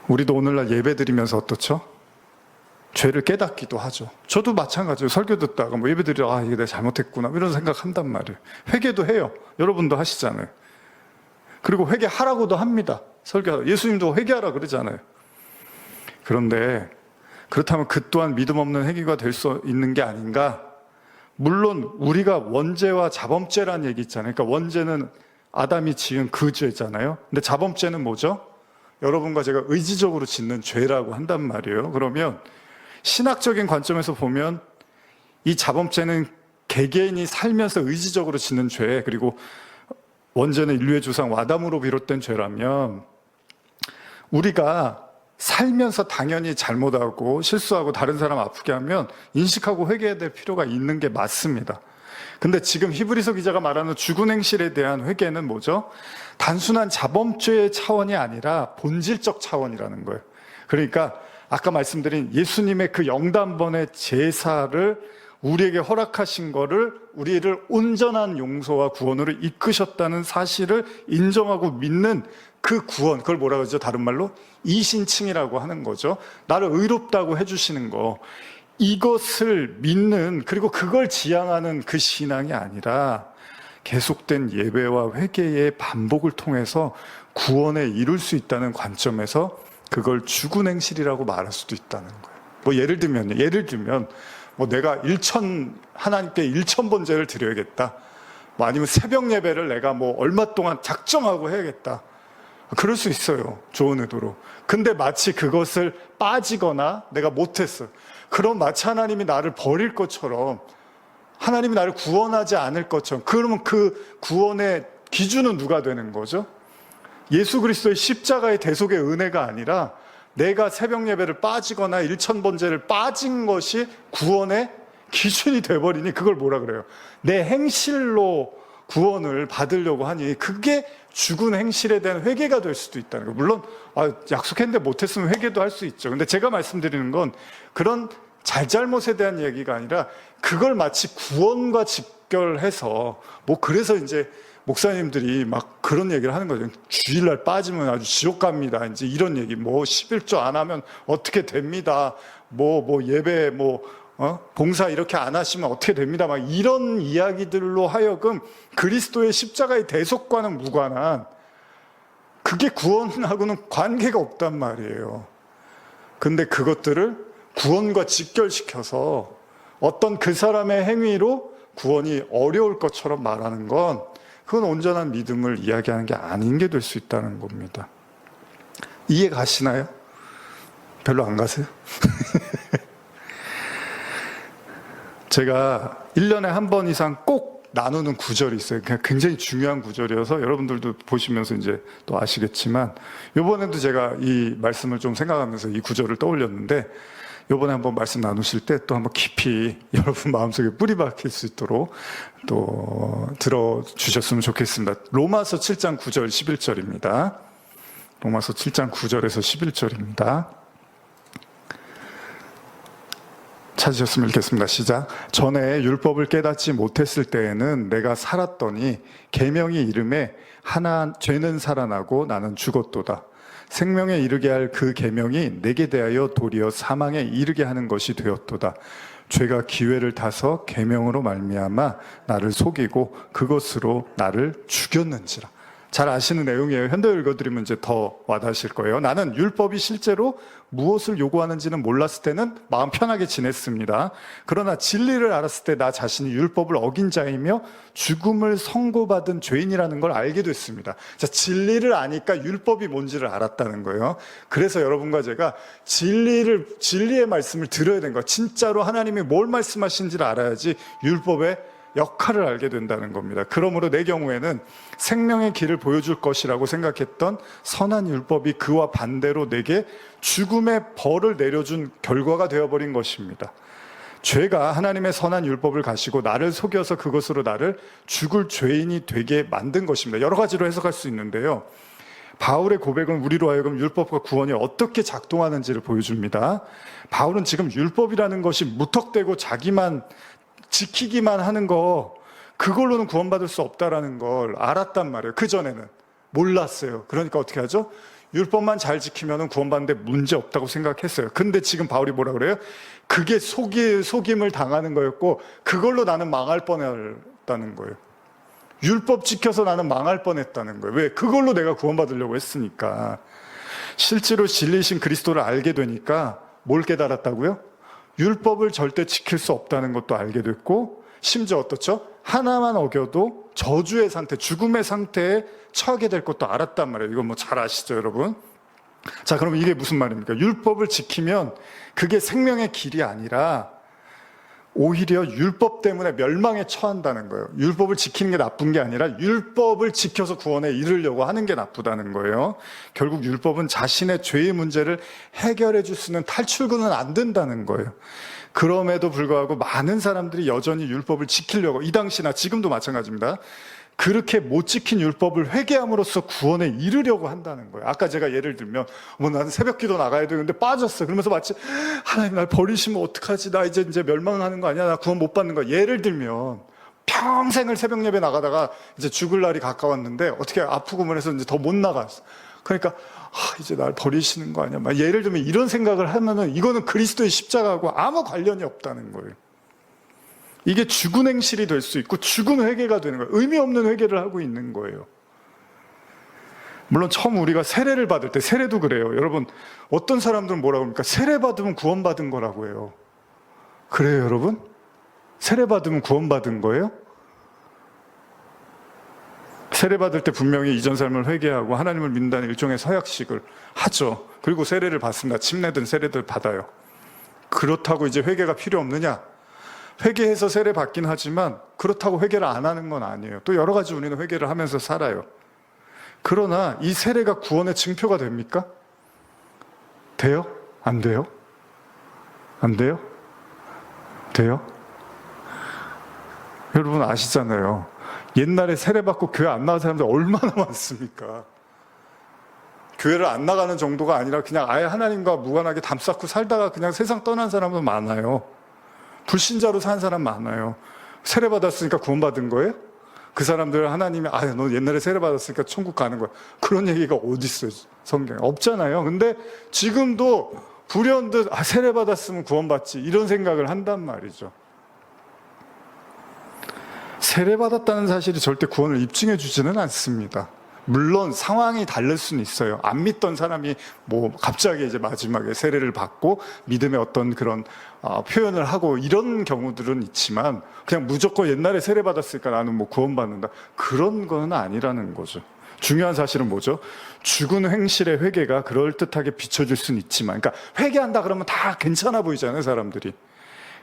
우리도 오늘날 예배 드리면서 어떻죠? 죄를 깨닫기도 하죠. 저도 마찬가지예요. 설교 듣다가 뭐 예배 드리다가 이게 내가 잘못했구나 이런 생각한단 말이에요. 회개도 해요. 여러분도 하시잖아요. 그리고 회개하라고도 합니다. 설교하다. 예수님도 회개하라 그러잖아요. 그런데 그렇다면 그 또한 믿음 없는 회개가 될 수 있는 게 아닌가? 물론 우리가 원죄와 자범죄란 얘기 있잖아요. 그러니까 원죄는 아담이 지은 그 죄잖아요. 근데 자범죄는 뭐죠? 여러분과 제가 의지적으로 짓는 죄라고 한단 말이에요. 그러면 신학적인 관점에서 보면 이 자범죄는 개개인이 살면서 의지적으로 짓는 죄, 그리고 원죄는 인류의 조상 아담으로 비롯된 죄라면 우리가 살면서 당연히 잘못하고 실수하고 다른 사람 아프게 하면 인식하고 회개해야 될 필요가 있는 게 맞습니다. 근데 지금 히브리서 기자가 말하는 죽은 행실에 대한 회개는 뭐죠? 단순한 자범죄의 차원이 아니라 본질적 차원이라는 거예요. 그러니까 아까 말씀드린 예수님의 그 영단번의 제사를 우리에게 허락하신 거를 우리를 온전한 용서와 구원으로 이끄셨다는 사실을 인정하고 믿는 그 구원, 그걸 뭐라 그러죠? 다른 말로 이신칭이라고 하는 거죠. 나를 의롭다고 해주시는 거, 이것을 믿는, 그리고 그걸 지향하는 그 신앙이 아니라 계속된 예배와 회개의 반복을 통해서 구원에 이룰 수 있다는 관점에서 그걸 죽은 행실이라고 말할 수도 있다는 거예요. 뭐 예를 들면 뭐 내가 하나님께 1000번제를 드려야겠다. 뭐 아니면 새벽 예배를 내가 뭐 얼마 동안 작정하고 해야겠다. 그럴 수 있어요. 좋은 의도로. 근데 마치 그것을 빠지거나 내가 못했어. 그럼 마치 하나님이 나를 버릴 것처럼, 하나님이 나를 구원하지 않을 것처럼, 그러면 그 구원의 기준은 누가 되는 거죠? 예수 그리스도의 십자가의 대속의 은혜가 아니라 내가 새벽 예배를 빠지거나 1000번제를 빠진 것이 구원의 기준이 돼버리니 그걸 뭐라 그래요? 내 행실로 구원을 받으려고 하니 그게 죽은 행실에 대한 회개가 될 수도 있다는 거예요. 물론 약속했는데 못했으면 회개도 할 수 있죠. 근데 제가 말씀드리는 건 그런 잘잘못에 대한 얘기가 아니라 그걸 마치 구원과 직결해서 뭐 그래서 이제 목사님들이 막 그런 얘기를 하는 거죠. 주일날 빠지면 아주 지옥 갑니다. 이제 이런 얘기, 뭐 11조 안 하면 어떻게 됩니다. 뭐 예배, 봉사 이렇게 안 하시면 어떻게 됩니다. 막 이런 이야기들로 하여금 그리스도의 십자가의 대속과는 무관한, 그게 구원하고는 관계가 없단 말이에요. 근데 그것들을 구원과 직결시켜서 어떤 그 사람의 행위로 구원이 어려울 것처럼 말하는 건 그건 온전한 믿음을 이야기하는 게 아닌 게 될 수 있다는 겁니다. 이해 가시나요? 별로 안 가세요? 제가 1년에 한 번 이상 꼭 나누는 구절이 있어요. 굉장히 중요한 구절이어서 여러분들도 보시면서 이제 또 아시겠지만, 이번에도 제가 이 말씀을 좀 생각하면서 이 구절을 떠올렸는데, 이번에 한번 말씀 나누실 때 또 한번 깊이 여러분 마음속에 뿌리 박힐 수 있도록 또 들어주셨으면 좋겠습니다. 로마서 7장 9절 11절입니다. 로마서 7장 9절에서 11절입니다. 찾으셨으면 읽겠습니다. 시작. 전에 율법을 깨닫지 못했을 때에는 내가 살았더니 계명이 이름에 죄는 살아나고 나는 죽었도다. 생명에 이르게 할 그 계명이 내게 대하여 도리어 사망에 이르게 하는 것이 되었도다. 죄가 기회를 타서 계명으로 말미암아 나를 속이고 그것으로 나를 죽였는지라. 잘 아시는 내용이에요. 현대어 읽어드리면 이제 더 와닿으실 거예요. 나는 율법이 실제로 무엇을 요구하는지는 몰랐을 때는 마음 편하게 지냈습니다. 그러나 진리를 알았을 때 나 자신이 율법을 어긴 자이며 죽음을 선고받은 죄인이라는 걸 알게 됐습니다. 자, 진리를 아니까 율법이 뭔지를 알았다는 거예요. 그래서 여러분과 제가 진리의 말씀을 들어야 되는 거예요. 진짜로 하나님이 뭘 말씀하시는지를 알아야지 율법의 역할을 알게 된다는 겁니다. 그러므로 내 경우에는 생명의 길을 보여줄 것이라고 생각했던 선한 율법이 그와 반대로 내게 죽음의 벌을 내려준 결과가 되어버린 것입니다. 죄가 하나님의 선한 율법을 가시고 나를 속여서 그것으로 나를 죽을 죄인이 되게 만든 것입니다. 여러 가지로 해석할 수 있는데요. 바울의 고백은 우리로 하여금 율법과 구원이 어떻게 작동하는지를 보여줍니다. 바울은 지금 율법이라는 것이 무턱대고 자기만 지키기만 하는 거, 그걸로는 구원받을 수 없다라는 걸 알았단 말이에요. 그전에는 몰랐어요. 그러니까 어떻게 하죠? 율법만 잘 지키면 구원받는데 문제 없다고 생각했어요. 근데 지금 바울이 뭐라 그래요? 그게 속임을 당하는 거였고 그걸로 나는 망할 뻔했다는 거예요. 율법 지켜서 나는 망할 뻔했다는 거예요. 왜? 그걸로 내가 구원받으려고 했으니까. 실제로 진리이신 그리스도를 알게 되니까 뭘 깨달았다고요? 율법을 절대 지킬 수 없다는 것도 알게 됐고, 심지어 어떻죠? 하나만 어겨도 저주의 상태, 죽음의 상태에 처하게 될 것도 알았단 말이에요. 이건 뭐 잘 아시죠, 여러분? 자, 그럼 이게 무슨 말입니까? 율법을 지키면 그게 생명의 길이 아니라 오히려 율법 때문에 멸망에 처한다는 거예요. 율법을 지키는 게 나쁜 게 아니라 율법을 지켜서 구원에 이르려고 하는 게 나쁘다는 거예요. 결국 율법은 자신의 죄의 문제를 해결해 줄 수 있는 탈출구는 안 된다는 거예요. 그럼에도 불구하고 많은 사람들이 여전히 율법을 지키려고, 이 당시나 지금도 마찬가지입니다. 그렇게 못 지킨 율법을 회개함으로써 구원에 이르려고 한다는 거예요. 아까 제가 예를 들면 나는 새벽 기도 나가야 되는데 빠졌어. 그러면서 마치 하나님 날 버리시면 어떡하지? 나 이제 멸망하는 거 아니야? 나 구원 못 받는 거야. 예를 들면 평생을 새벽 예배 나가다가 이제 죽을 날이 가까웠는데 어떻게 아프고 그래서 이제 더 못 나갔어. 그러니까 이제 날 버리시는 거 아니야? 막 예를 들면 이런 생각을 하면은 이거는 그리스도의 십자가하고 아무 관련이 없다는 거예요. 이게 죽은 행실이 될 수 있고 죽은 회개가 되는 거예요. 의미 없는 회개를 하고 있는 거예요. 물론 처음 우리가 세례를 받을 때, 세례도 그래요. 여러분, 어떤 사람들은 뭐라고 합니까? 세례 받으면 구원받은 거라고 해요. 그래요, 여러분? 세례 받으면 구원받은 거예요? 세례 받을 때 분명히 이전 삶을 회개하고 하나님을 믿는다는 일종의 서약식을 하죠. 그리고 세례를 받습니다. 침례든 세례들 받아요. 그렇다고 이제 회개가 필요 없느냐? 회개해서 세례 받긴 하지만 그렇다고 회개를 안 하는 건 아니에요. 또 여러 가지 우리는 회개를 하면서 살아요. 그러나 이 세례가 구원의 증표가 됩니까? 돼요? 안 돼요? 안 돼요? 돼요? 여러분 아시잖아요. 옛날에 세례 받고 교회 안 나간 사람들 얼마나 많습니까? 교회를 안 나가는 정도가 아니라 그냥 아예 하나님과 무관하게 담 쌓고 살다가 그냥 세상 떠난 사람도 많아요. 불신자로 산 사람 많아요. 세례 받았으니까 구원받은 거예요? 그 사람들 하나님이 너 옛날에 세례 받았으니까 천국 가는 거야. 그런 얘기가 어디 있어요? 성경에 없잖아요. 근데 지금도 불현듯 세례 받았으면 구원받지 이런 생각을 한단 말이죠. 세례 받았다는 사실이 절대 구원을 입증해 주지는 않습니다. 물론 상황이 다를 수는 있어요. 안 믿던 사람이 갑자기 이제 마지막에 세례를 받고 믿음의 어떤 그런 표현을 하고 이런 경우들은 있지만 그냥 무조건 옛날에 세례 받았으니까 나는 구원받는다. 그런 건 아니라는 거죠. 중요한 사실은 뭐죠? 죽은 행실의 회개가 그럴듯하게 비춰질 수는 있지만, 그러니까 회개한다 그러면 다 괜찮아 보이잖아요, 사람들이.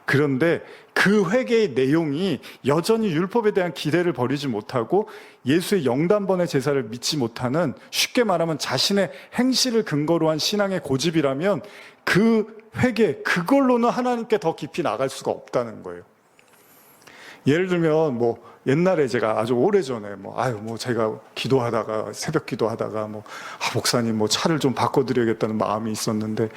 그런데 그 회개의 내용이 여전히 율법에 대한 기대를 버리지 못하고 예수의 영단번의 제사를 믿지 못하는, 쉽게 말하면 자신의 행실을 근거로 한 신앙의 고집이라면 그 회개, 그걸로는 하나님께 더 깊이 나갈 수가 없다는 거예요. 예를 들면 옛날에 제가 아주 오래전에 제가 기도하다가 새벽 기도하다가 목사님 차를 좀 바꿔드려야겠다는 마음이 있었는데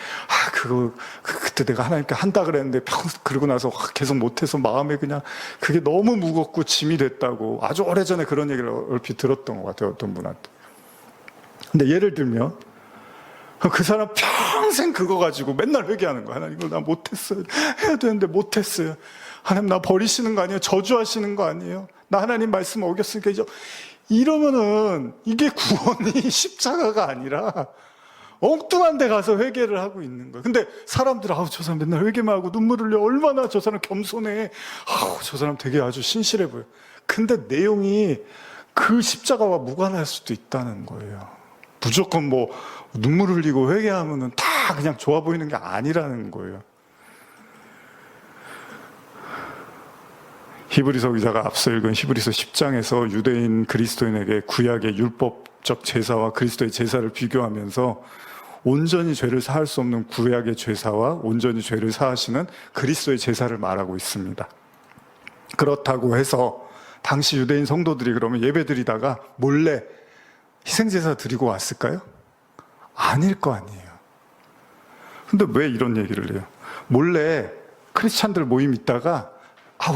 그때 내가 하나님께 한다 그랬는데 그러고 나서 계속 못해서 마음에 그냥 그게 너무 무겁고 짐이 됐다고 아주 오래전에 그런 얘기를 얼핏 들었던 것 같아요, 어떤 분한테. 근데 예를 들면 그 사람 평생 그거 가지고 맨날 회개하는 거야. 하나님, 이걸 나 못했어요. 해야 되는데 못했어요. 하나님, 나 버리시는 거 아니에요? 저주하시는 거 아니에요? 나 하나님 말씀 어겼으니까 이제 이러면은 이게 구원이 십자가가 아니라 엉뚱한 데 가서 회개를 하고 있는 거예요. 근데 사람들, 아우, 저 사람 맨날 회개만 하고 눈물 흘려. 얼마나 저 사람 겸손해. 아우, 저 사람 되게 아주 신실해 보여. 근데 내용이 그 십자가와 무관할 수도 있다는 거예요. 무조건 뭐 눈물 흘리고 회개하면은 다 그냥 좋아 보이는 게 아니라는 거예요. 히브리서 기자가 앞서 읽은 히브리서 10장에서 유대인 그리스도인에게 구약의 율법적 제사와 그리스도의 제사를 비교하면서 온전히 죄를 사할 수 없는 구약의 제사와 온전히 죄를 사하시는 그리스도의 제사를 말하고 있습니다. 그렇다고 해서 당시 유대인 성도들이 그러면 예배드리다가 몰래 희생제사 드리고 왔을까요? 아닐 거 아니에요. 근데 왜 이런 얘기를 해요? 몰래 크리스찬들 모임 있다가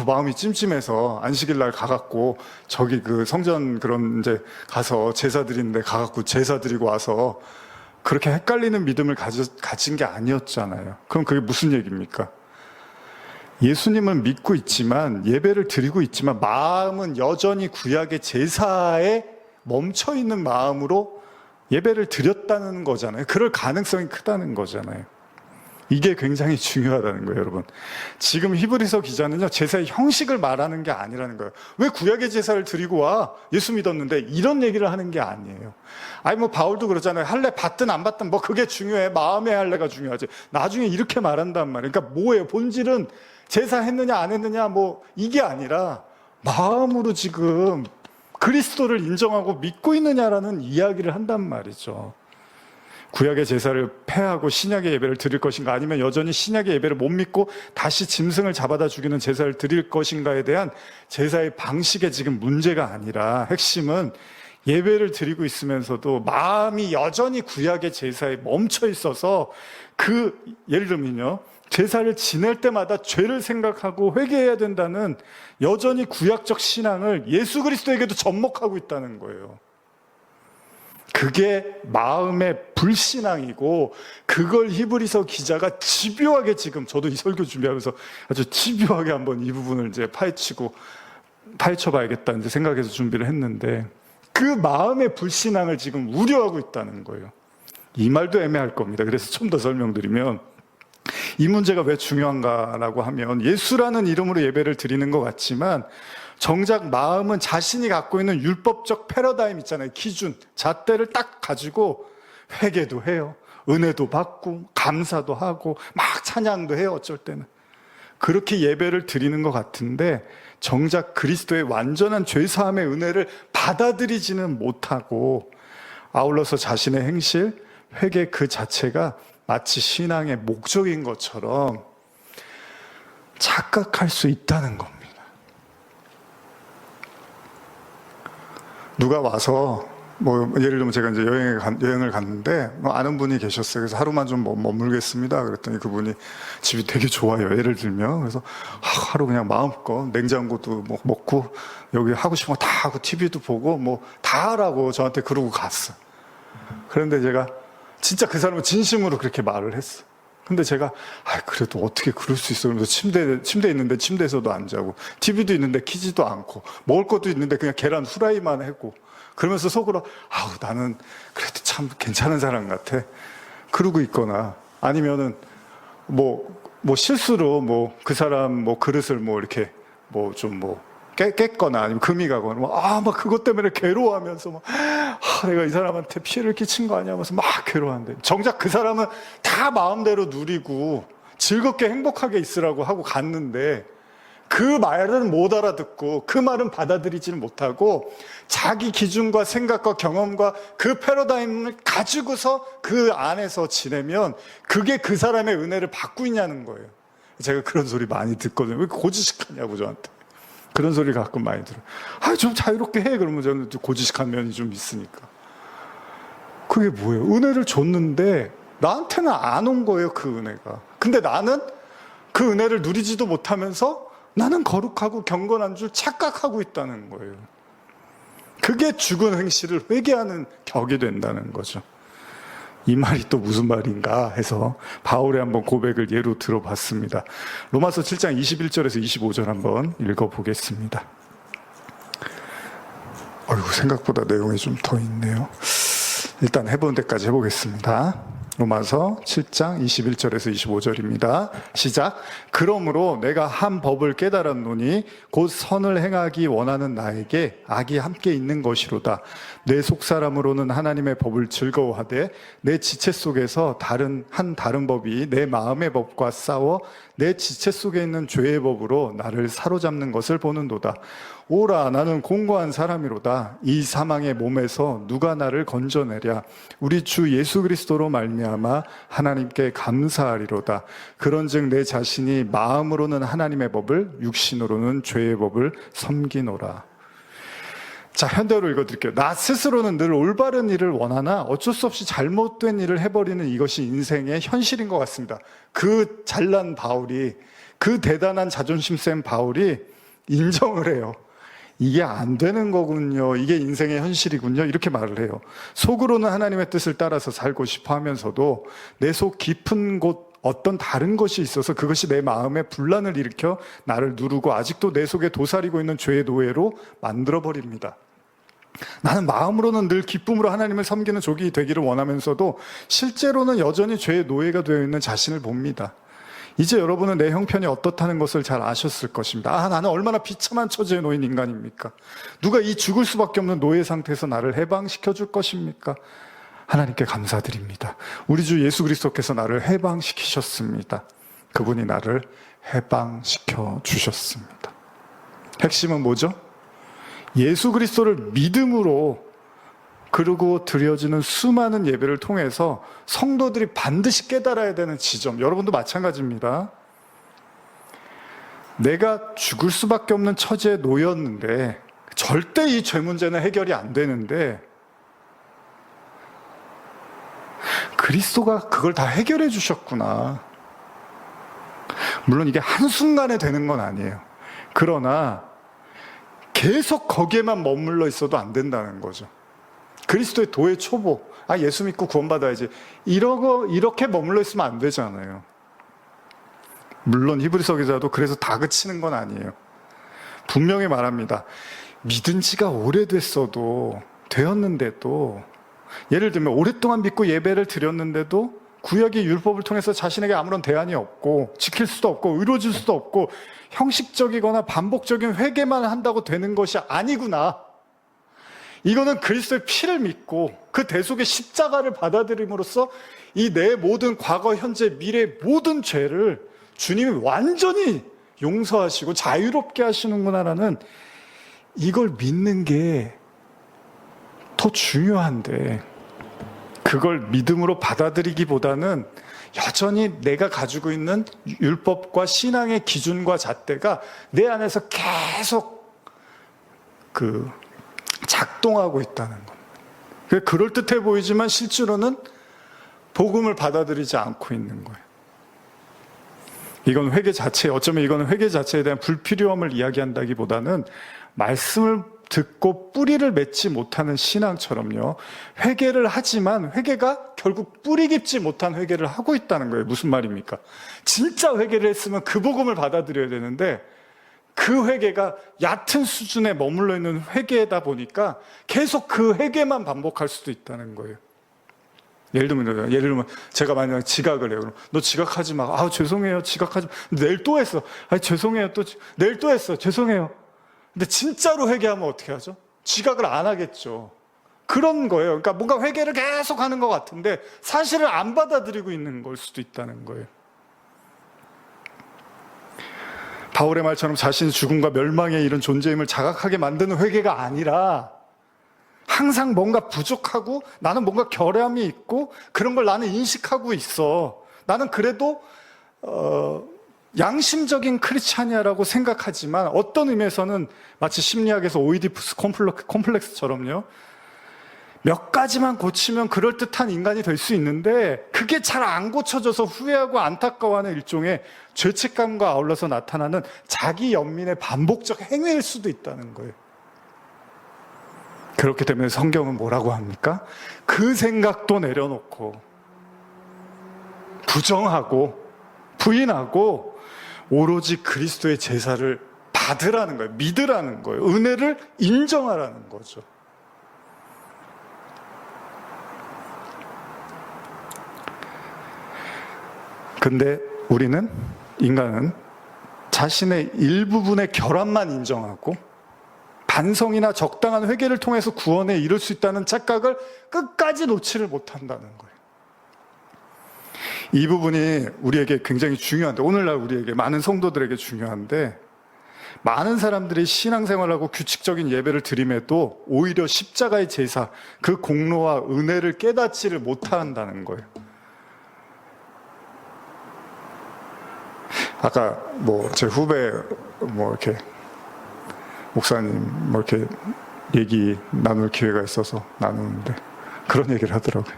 마음이 찜찜해서 안식일 날 가갖고 저기 그 성전 그런 이제 가서 제사 드리는데 가갖고 제사 드리고 와서 그렇게 헷갈리는 믿음을 가진 게 아니었잖아요. 그럼 그게 무슨 얘기입니까? 예수님을 믿고 있지만 예배를 드리고 있지만 마음은 여전히 구약의 제사에 멈춰 있는 마음으로 예배를 드렸다는 거잖아요. 그럴 가능성이 크다는 거잖아요. 이게 굉장히 중요하다는 거예요, 여러분. 지금 히브리서 기자는요, 제사의 형식을 말하는 게 아니라는 거예요. 왜 구약의 제사를 드리고 와? 예수 믿었는데 이런 얘기를 하는 게 아니에요. 아니 뭐 바울도 그러잖아요. 할례 받든 안 받든 뭐 그게 중요해. 마음의 할례가 중요하지. 나중에 이렇게 말한단 말이에요. 그러니까 뭐예요? 본질은 제사 했느냐 안 했느냐 뭐 이게 아니라 마음으로 지금 그리스도를 인정하고 믿고 있느냐라는 이야기를 한단 말이죠. 구약의 제사를 폐하고 신약의 예배를 드릴 것인가, 아니면 여전히 신약의 예배를 못 믿고 다시 짐승을 잡아다 죽이는 제사를 드릴 것인가에 대한 제사의 방식에 지금 문제가 아니라 핵심은 예배를 드리고 있으면서도 마음이 여전히 구약의 제사에 멈춰 있어서 예를 들면요, 제사를 지낼 때마다 죄를 생각하고 회개해야 된다는 여전히 구약적 신앙을 예수 그리스도에게도 접목하고 있다는 거예요. 그게 마음의 불신앙이고, 그걸 히브리서 기자가 집요하게, 지금 저도 이 설교 준비하면서 아주 집요하게 한번 이 부분을 이제 파헤쳐봐야겠다 이제 생각해서 준비를 했는데, 그 마음의 불신앙을 지금 우려하고 있다는 거예요. 이 말도 애매할 겁니다. 그래서 좀 더 설명드리면, 이 문제가 왜 중요한가라고 하면, 예수라는 이름으로 예배를 드리는 것 같지만 정작 마음은 자신이 갖고 있는 율법적 패러다임 있잖아요. 기준, 잣대를 딱 가지고 회개도 해요. 은혜도 받고 감사도 하고 막 찬양도 해요. 어쩔 때는 그렇게 예배를 드리는 것 같은데, 정작 그리스도의 완전한 죄사함의 은혜를 받아들이지는 못하고, 아울러서 자신의 행실, 회개 그 자체가 마치 신앙의 목적인 것처럼 착각할 수 있다는 겁니다. 누가 와서 뭐 예를 들면 제가 이제 여행을 갔는데 아는 분이 계셨어요. 그래서 하루만 좀 머물겠습니다. 그랬더니 그분이 집이 되게 좋아요. 예를 들면 그래서 하루 그냥 마음껏 냉장고도 뭐 먹고 여기 하고 싶은 거 다 하고 TV도 보고 뭐 다 하라고 저한테 그러고 갔어. 그런데 제가 진짜 그 사람은 진심으로 그렇게 말을 했어. 근데 제가 그래도 어떻게 그럴 수 있어? 그러면서 침대에 있는데 침대에서도 안 자고, TV도 있는데 키지도 않고, 먹을 것도 있는데 그냥 계란 후라이만 했고, 그러면서 속으로 나는 그래도 참 괜찮은 사람 같아, 그러고 있거나, 아니면은 뭐 실수로 뭐 그 사람 뭐 그릇을 뭐 이렇게 뭐 좀 깼거나 아니면 금이 가거나 막 그것 때문에 괴로워하면서 내가 이 사람한테 피해를 끼친 거 아니야 하면서 막 괴로워한대. 정작 그 사람은 다 마음대로 누리고 즐겁게 행복하게 있으라고 하고 갔는데, 그 말은 못 알아듣고 그 말은 받아들이지는 못하고 자기 기준과 생각과 경험과 그 패러다임을 가지고서 그 안에서 지내면 그게 그 사람의 은혜를 받고 있냐는 거예요. 제가 그런 소리 많이 듣거든요. 왜 고지식하냐고 저한테. 그런 소리 가끔 많이 들어요. 좀 자유롭게 해. 그러면 저는 고지식한 면이 좀 있으니까. 그게 뭐예요? 은혜를 줬는데 나한테는 안 온 거예요, 그 은혜가. 근데 나는 그 은혜를 누리지도 못하면서 나는 거룩하고 경건한 줄 착각하고 있다는 거예요. 그게 죽은 행실을 회개하는 격이 된다는 거죠. 이 말이 또 무슨 말인가 해서 바울의 한번 고백을 예로 들어봤습니다. 로마서 7장 21절에서 25절 한번 읽어보겠습니다. 어이구, 생각보다 내용이 좀 더 있네요. 일단 해본 데까지 해보겠습니다. 로마서 7장 21절에서 25절입니다. 시작. 그러므로 내가 한 법을 깨달았노니 곧 선을 행하기 원하는 나에게 악이 함께 있는 것이로다. 내 속사람으로는 하나님의 법을 즐거워하되 내 지체 속에서 다른 법이 내 마음의 법과 싸워 내 지체 속에 있는 죄의 법으로 나를 사로잡는 것을 보는도다. 오라, 나는 공고한 사람이로다. 이 사망의 몸에서 누가 나를 건져내랴. 우리 주 예수 그리스도로 말미암아 하나님께 감사하리로다. 그런즉 내 자신이 마음으로는 하나님의 법을, 육신으로는 죄의 법을 섬기노라. 자, 현대어로 읽어드릴게요. 나 스스로는 늘 올바른 일을 원하나 어쩔 수 없이 잘못된 일을 해버리는 이것이 인생의 현실인 것 같습니다. 그 잘난 바울이, 그 대단한 자존심 센 바울이 인정을 해요. 이게 안 되는 거군요. 이게 인생의 현실이군요. 이렇게 말을 해요. 속으로는 하나님의 뜻을 따라서 살고 싶어 하면서도 내 속 깊은 곳 어떤 다른 것이 있어서 그것이 내 마음에 분란을 일으켜 나를 누르고 아직도 내 속에 도사리고 있는 죄의 노예로 만들어버립니다. 나는 마음으로는 늘 기쁨으로 하나님을 섬기는 족이 되기를 원하면서도 실제로는 여전히 죄의 노예가 되어 있는 자신을 봅니다. 이제 여러분은 내 형편이 어떻다는 것을 잘 아셨을 것입니다. 나는 얼마나 비참한 처지에 놓인 인간입니까? 누가 이 죽을 수밖에 없는 노예 상태에서 나를 해방시켜 줄 것입니까? 하나님께 감사드립니다. 우리 주 예수 그리스도께서 나를 해방시키셨습니다. 그분이 나를 해방시켜 주셨습니다. 핵심은 뭐죠? 예수 그리스도를 믿음으로 그리고 드려지는 수많은 예배를 통해서 성도들이 반드시 깨달아야 되는 지점, 여러분도 마찬가지입니다. 내가 죽을 수밖에 없는 처지에 놓였는데 절대 이 죄 문제는 해결이 안 되는데 그리스도가 그걸 다 해결해 주셨구나. 물론 이게 한순간에 되는 건 아니에요. 그러나 계속 거기에만 머물러 있어도 안 된다는 거죠. 그리스도의 도의 초보, 예수 믿고 구원받아야지, 이렇게 머물러 있으면 안 되잖아요. 물론 히브리서 기자도 그래서 다그치는 건 아니에요. 분명히 말합니다. 믿은 지가 오래됐어도, 되었는데도, 예를 들면 오랫동안 믿고 예배를 드렸는데도 구약의 율법을 통해서 자신에게 아무런 대안이 없고 지킬 수도 없고 이루어질 수도 없고 형식적이거나 반복적인 회개만 한다고 되는 것이 아니구나. 이거는 그리스도의 피를 믿고 그 대속의 십자가를 받아들임으로써 이 내 모든 과거, 현재, 미래 모든 죄를 주님이 완전히 용서하시고 자유롭게 하시는구나라는 이걸 믿는 게 더 중요한데 그걸 믿음으로 받아들이기보다는 여전히 내가 가지고 있는 율법과 신앙의 기준과 잣대가 내 안에서 계속 작동하고 있다는 겁니다. 그럴듯해 보이지만 실제로는 복음을 받아들이지 않고 있는 거예요. 이건 회개 자체, 어쩌면 이거는 회개 자체에 대한 불필요함을 이야기한다기보다는 말씀을 듣고 뿌리를 맺지 못하는 신앙처럼요. 회개를 하지만 회개가 결국 뿌리 깊지 못한 회개를 하고 있다는 거예요. 무슨 말입니까? 진짜 회개를 했으면 그 복음을 받아들여야 되는데 그 회개가 얕은 수준에 머물러 있는 회개다 보니까 계속 그 회개만 반복할 수도 있다는 거예요. 예를 들면 제가 만약 지각을 해요. 그럼 너 지각하지 마. 죄송해요. 지각하지 마. 내일 또 했어. 죄송해요. 내일 또 했어. 죄송해요. 근데 진짜로 회개하면 어떻게 하죠? 지각을 안 하겠죠. 그런 거예요. 그러니까 뭔가 회개를 계속 하는 것 같은데 사실을 안 받아들이고 있는 걸 수도 있다는 거예요. 바울의 말처럼 자신의 죽음과 멸망에 이른 존재임을 자각하게 만드는 회개가 아니라 항상 뭔가 부족하고 나는 뭔가 결함이 있고 그런 걸 나는 인식하고 있어. 나는 그래도 양심적인 크리스찬이라고 생각하지만 어떤 의미에서는 마치 심리학에서 오이디푸스 콤플렉스처럼요. 몇 가지만 고치면 그럴듯한 인간이 될 수 있는데 그게 잘 안 고쳐져서 후회하고 안타까워하는 일종의 죄책감과 아울러서 나타나는 자기 연민의 반복적 행위일 수도 있다는 거예요. 그렇기 때문에 성경은 뭐라고 합니까? 그 생각도 내려놓고 부정하고 부인하고 오로지 그리스도의 제사를 받으라는 거예요. 믿으라는 거예요. 은혜를 인정하라는 거죠. 근데 우리는, 인간은 자신의 일부분의 결함만 인정하고 반성이나 적당한 회개를 통해서 구원에 이를 수 있다는 착각을 끝까지 놓지를 못한다는 거예요. 이 부분이 우리에게 굉장히 중요한데, 오늘날 우리에게, 많은 성도들에게 중요한데, 많은 사람들이 신앙생활하고 규칙적인 예배를 드림에도 오히려 십자가의 제사, 그 공로와 은혜를 깨닫지를 못한다는 거예요. 아까 제 후배 이렇게 목사님 이렇게 얘기 나눌 기회가 있어서 나누는데 그런 얘기를 하더라고요.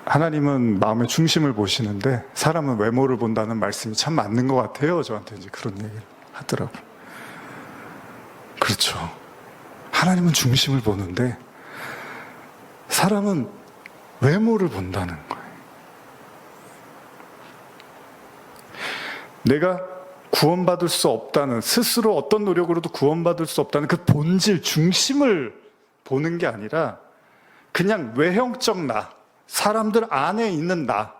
하나님은 마음의 중심을 보시는데 사람은 외모를 본다는 말씀이 참 맞는 것 같아요. 저한테 이제 그런 얘기를 하더라고요. 그렇죠. 하나님은 중심을 보는데 사람은 외모를 본다는 거예요. 내가 구원받을 수 없다는, 스스로 어떤 노력으로도 구원받을 수 없다는 그 본질, 중심을 보는 게 아니라 그냥 외형적 나, 사람들 안에 있는 나,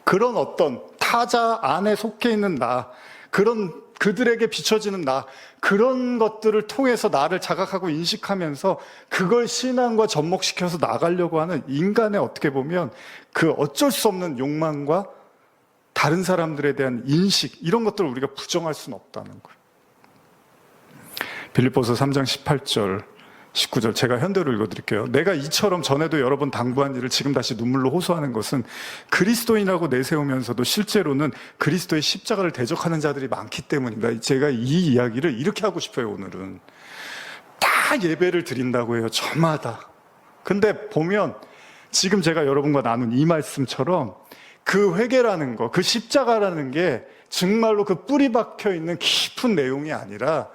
그런 어떤 타자 안에 속해 있는 나, 그런 그들에게 비춰지는 나, 그런 것들을 통해서 나를 자각하고 인식하면서 그걸 신앙과 접목시켜서 나가려고 하는 인간의, 어떻게 보면 그 어쩔 수 없는 욕망과 다른 사람들에 대한 인식, 이런 것들을 우리가 부정할 수는 없다는 거예요. 빌립보서 3장 18절, 19절, 제가 현대로 읽어드릴게요. 내가 이처럼 전에도 여러 번 당부한 일을 지금 다시 눈물로 호소하는 것은 그리스도인이라고 내세우면서도 실제로는 그리스도의 십자가를 대적하는 자들이 많기 때문입니다. 제가 이 이야기를 이렇게 하고 싶어요. 오늘은 다 예배를 드린다고 해요, 저마다. 근데 보면 지금 제가 여러분과 나눈 이 말씀처럼 그 회개라는 거, 그 십자가라는 게 정말로 그 뿌리 박혀 있는 깊은 내용이 아니라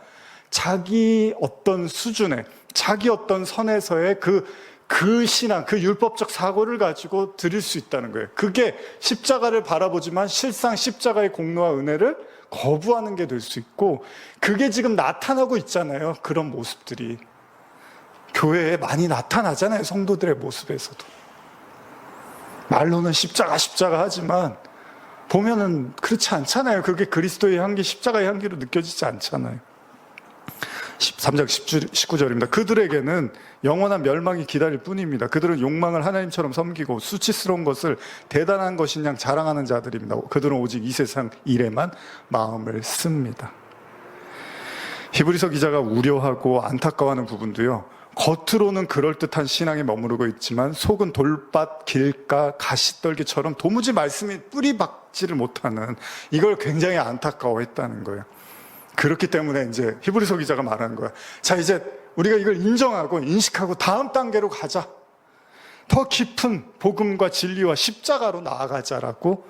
자기 어떤 수준에, 자기 어떤 선에서의 그 신앙, 그 율법적 사고를 가지고 드릴 수 있다는 거예요. 그게 십자가를 바라보지만 실상 십자가의 공로와 은혜를 거부하는 게 될 수 있고, 그게 지금 나타나고 있잖아요. 그런 모습들이 교회에 많이 나타나잖아요. 성도들의 모습에서도. 말로는 십자가 하지만 보면은 그렇지 않잖아요. 그게 그리스도의 향기, 십자가의 향기로 느껴지지 않잖아요. 13장 19절입니다. 그들에게는 영원한 멸망이 기다릴 뿐입니다. 그들은 욕망을 하나님처럼 섬기고 수치스러운 것을 대단한 것인 양 자랑하는 자들입니다. 그들은 오직 이 세상 일에만 마음을 씁니다. 히브리서 기자가 우려하고 안타까워하는 부분도요, 겉으로는 그럴듯한 신앙에 머무르고 있지만 속은 돌밭, 길가, 가시떨기처럼 도무지 말씀이 뿌리 박지를 못하는, 이걸 굉장히 안타까워했다는 거예요. 그렇기 때문에 이제 히브리서 기자가 말하는 거야. 자, 이제 우리가 이걸 인정하고 인식하고 다음 단계로 가자. 더 깊은 복음과 진리와 십자가로 나아가자라고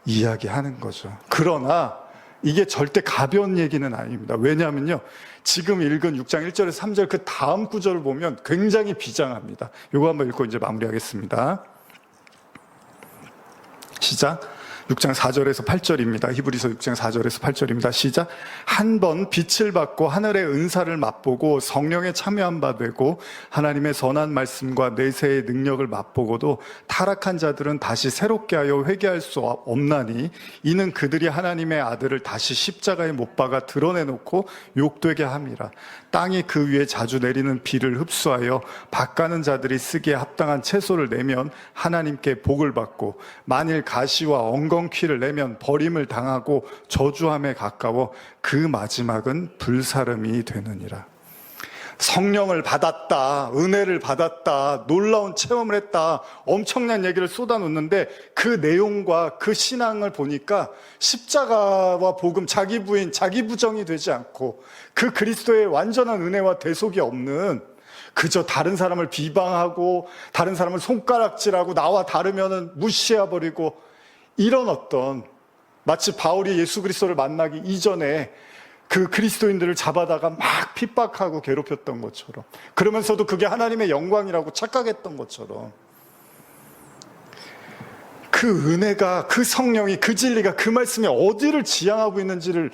이야기하는 거죠. 그러나 이게 절대 가벼운 얘기는 아닙니다. 왜냐하면요, 지금 읽은 6장 1절에서 3절 그 다음 구절을 보면 굉장히 비장합니다. 이거 한번 읽고 이제 마무리하겠습니다. 시작. 6장 4절에서 8절입니다. 히브리서 6장 4절에서 8절입니다. 시작. 한 번 빛을 받고 하늘의 은사를 맛보고 성령에 참여한 바 되고 하나님의 선한 말씀과 내세의 능력을 맛보고도 타락한 자들은 다시 새롭게 하여 회개할 수 없나니 이는 그들이 하나님의 아들을 다시 십자가에 못 박아 드러내놓고 욕되게 함이라. 땅이 그 위에 자주 내리는 비를 흡수하여 밭가는 자들이 쓰기에 합당한 채소를 내면 하나님께 복을 받고, 만일 가시와 엉겅퀴를 내면 버림을 당하고 저주함에 가까워 그 마지막은 불사름이 되느니라. 성령을 받았다, 은혜를 받았다, 놀라운 체험을 했다, 엄청난 얘기를 쏟아놓는데 그 내용과 그 신앙을 보니까 십자가와 복음, 자기 부인, 자기 부정이 되지 않고 그 그리스도의 완전한 은혜와 대속이 없는, 그저 다른 사람을 비방하고 다른 사람을 손가락질하고 나와 다르면은 무시해버리고, 이런 어떤, 마치 바울이 예수 그리스도를 만나기 이전에 그 그리스도인들을 잡아다가 막 핍박하고 괴롭혔던 것처럼, 그러면서도 그게 하나님의 영광이라고 착각했던 것처럼, 그 은혜가, 그 성령이, 그 진리가, 그 말씀이 어디를 지향하고 있는지를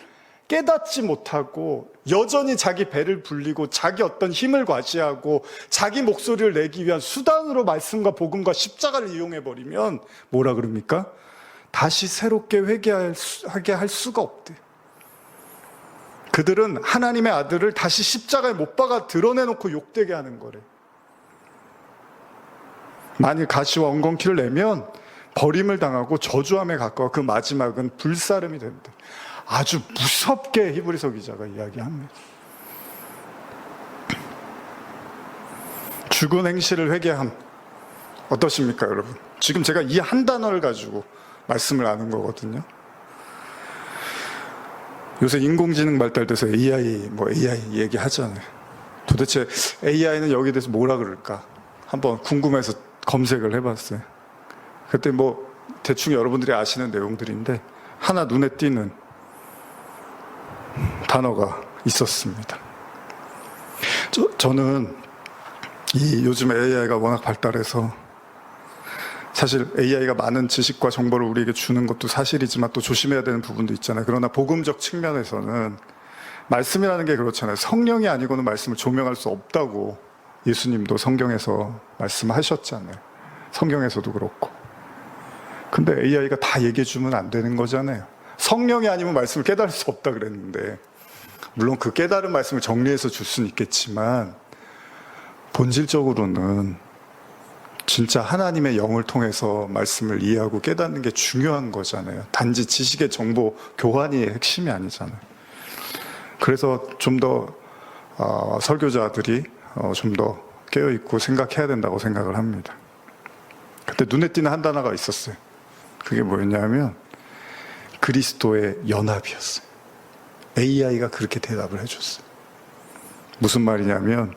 깨닫지 못하고 여전히 자기 배를 불리고 자기 어떤 힘을 과시하고 자기 목소리를 내기 위한 수단으로 말씀과 복음과 십자가를 이용해버리면 뭐라 그럽니까? 다시 새롭게 회개하게 할 수가 없대. 그들은 하나님의 아들을 다시 십자가에 못 박아 드러내놓고 욕되게 하는 거래. 만일 가시와 엉겅퀴를 내면 버림을 당하고 저주함에 가까워 그 마지막은 불사름이 된대. 아주 무섭게 히브리서 기자가 이야기합니다. 죽은 행실을 회개함 어떠십니까, 여러분? 지금 제가 이 한 단어를 가지고 말씀을 하는 거거든요. 요새 인공지능 발달돼서 AI 얘기하잖아요. 도대체 AI는 여기에 대해서 뭐라 그럴까? 한번 궁금해서 검색을 해봤어요. 그때 대충 여러분들이 아시는 내용들인데 하나 눈에 띄는 단어가 있었습니다. 저는 요즘 AI가 워낙 발달해서 사실 AI가 많은 지식과 정보를 우리에게 주는 것도 사실이지만 또 조심해야 되는 부분도 있잖아요. 그러나 복음적 측면에서는 말씀이라는 게 그렇잖아요. 성령이 아니고는 말씀을 조명할 수 없다고 예수님도 성경에서 말씀하셨잖아요. 성경에서도 그렇고. 근데 AI가 다 얘기해 주면 안 되는 거잖아요. 성령이 아니면 말씀을 깨달을 수 없다 그랬는데, 물론 그 깨달은 말씀을 정리해서 줄 수는 있겠지만 본질적으로는 진짜 하나님의 영을 통해서 말씀을 이해하고 깨닫는 게 중요한 거잖아요. 단지 지식의 정보 교환이 핵심이 아니잖아요. 그래서 좀 더 설교자들이 좀 더 깨어있고 생각해야 된다고 생각을 합니다. 그때 눈에 띄는 한 단어가 있었어요. 그게 뭐였냐면 그리스도의 연합이었어요. AI가 그렇게 대답을 해줬어요. 무슨 말이냐면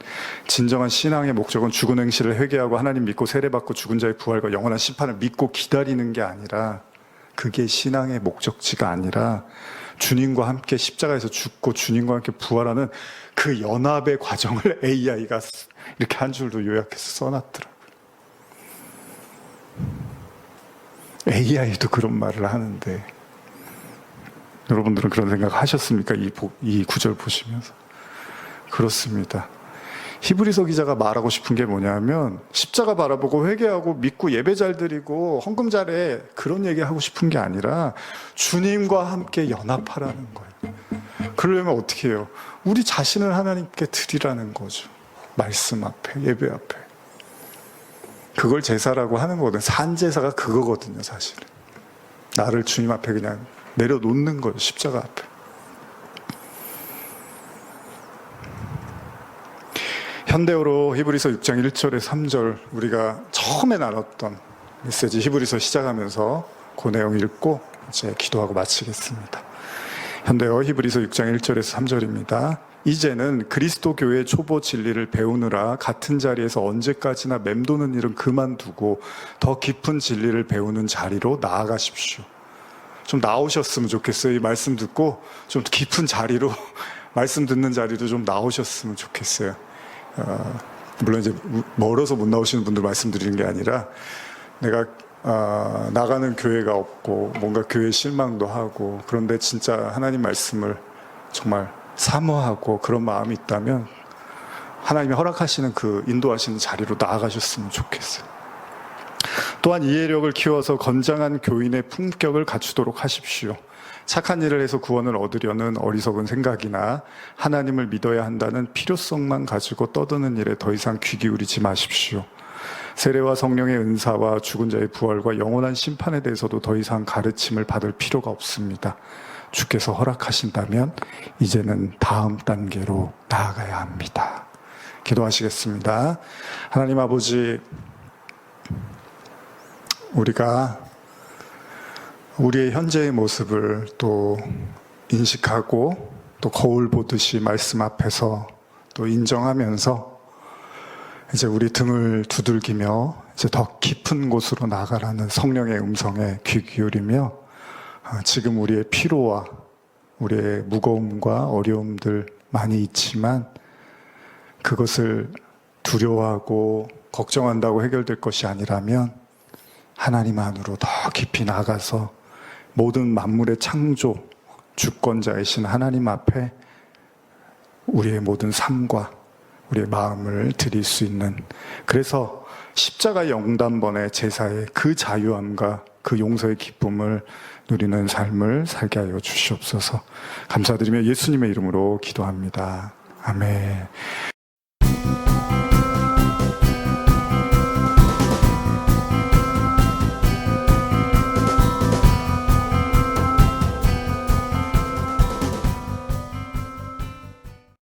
진정한 신앙의 목적은 죽은 행실을 회개하고 하나님 믿고 세례받고 죽은 자의 부활과 영원한 심판을 믿고 기다리는 게 아니라, 그게 신앙의 목적지가 아니라 주님과 함께 십자가에서 죽고 주님과 함께 부활하는 그 연합의 과정을 AI가 이렇게 한 줄도 요약해서 써놨더라고요. AI도 그런 말을 하는데 여러분들은 그런 생각 하셨습니까? 이 구절 보시면서. 그렇습니다. 히브리서 기자가 말하고 싶은 게 뭐냐면 십자가 바라보고 회개하고 믿고 예배 잘 드리고 헌금 잘해, 그런 얘기 하고 싶은 게 아니라 주님과 함께 연합하라는 거예요. 그러려면 어떻게 해요? 우리 자신을 하나님께 드리라는 거죠. 말씀 앞에, 예배 앞에. 그걸 제사라고 하는 거거든요. 산제사가 그거거든요, 사실은. 나를 주님 앞에 그냥 내려놓는 거예요, 십자가 앞에. 현대어로 히브리서 6장 1절에서 3절, 우리가 처음에 나눴던 메시지 히브리서 시작하면서 그 내용 읽고 이제 기도하고 마치겠습니다. 현대어 히브리서 6장 1절에서 3절입니다. 이제는 그리스도 교회의 초보 진리를 배우느라 같은 자리에서 언제까지나 맴도는 일은 그만두고 더 깊은 진리를 배우는 자리로 나아가십시오. 좀 나오셨으면 좋겠어요. 이 말씀 듣고 좀 깊은 자리로 말씀 듣는 자리로 좀 나오셨으면 좋겠어요. 물론 이제 멀어서 못 나오시는 분들 말씀드리는 게 아니라, 내가 나가는 교회가 없고 뭔가 교회 실망도 하고, 그런데 진짜 하나님 말씀을 정말 사모하고 그런 마음이 있다면 하나님이 허락하시는 그 인도하시는 자리로 나아가셨으면 좋겠어요. 또한 이해력을 키워서 건장한 교인의 품격을 갖추도록 하십시오. 착한 일을 해서 구원을 얻으려는 어리석은 생각이나 하나님을 믿어야 한다는 필요성만 가지고 떠드는 일에 더 이상 귀 기울이지 마십시오. 세례와 성령의 은사와 죽은 자의 부활과 영원한 심판에 대해서도 더 이상 가르침을 받을 필요가 없습니다. 주께서 허락하신다면 이제는 다음 단계로 나아가야 합니다. 기도하시겠습니다. 하나님 아버지, 우리가 우리의 현재의 모습을 또 인식하고 또 거울 보듯이 말씀 앞에서 또 인정하면서 이제 우리 등을 두들기며 이제 더 깊은 곳으로 나가라는 성령의 음성에 귀 기울이며, 지금 우리의 피로와 우리의 무거움과 어려움들 많이 있지만 그것을 두려워하고 걱정한다고 해결될 것이 아니라면 하나님 안으로 더 깊이 나가서 모든 만물의 창조, 주권자이신 하나님 앞에 우리의 모든 삶과 우리의 마음을 드릴 수 있는, 그래서 십자가 영단번의 제사의 그 자유함과 그 용서의 기쁨을 누리는 삶을 살게 하여 주시옵소서. 감사드리며 예수님의 이름으로 기도합니다. 아멘.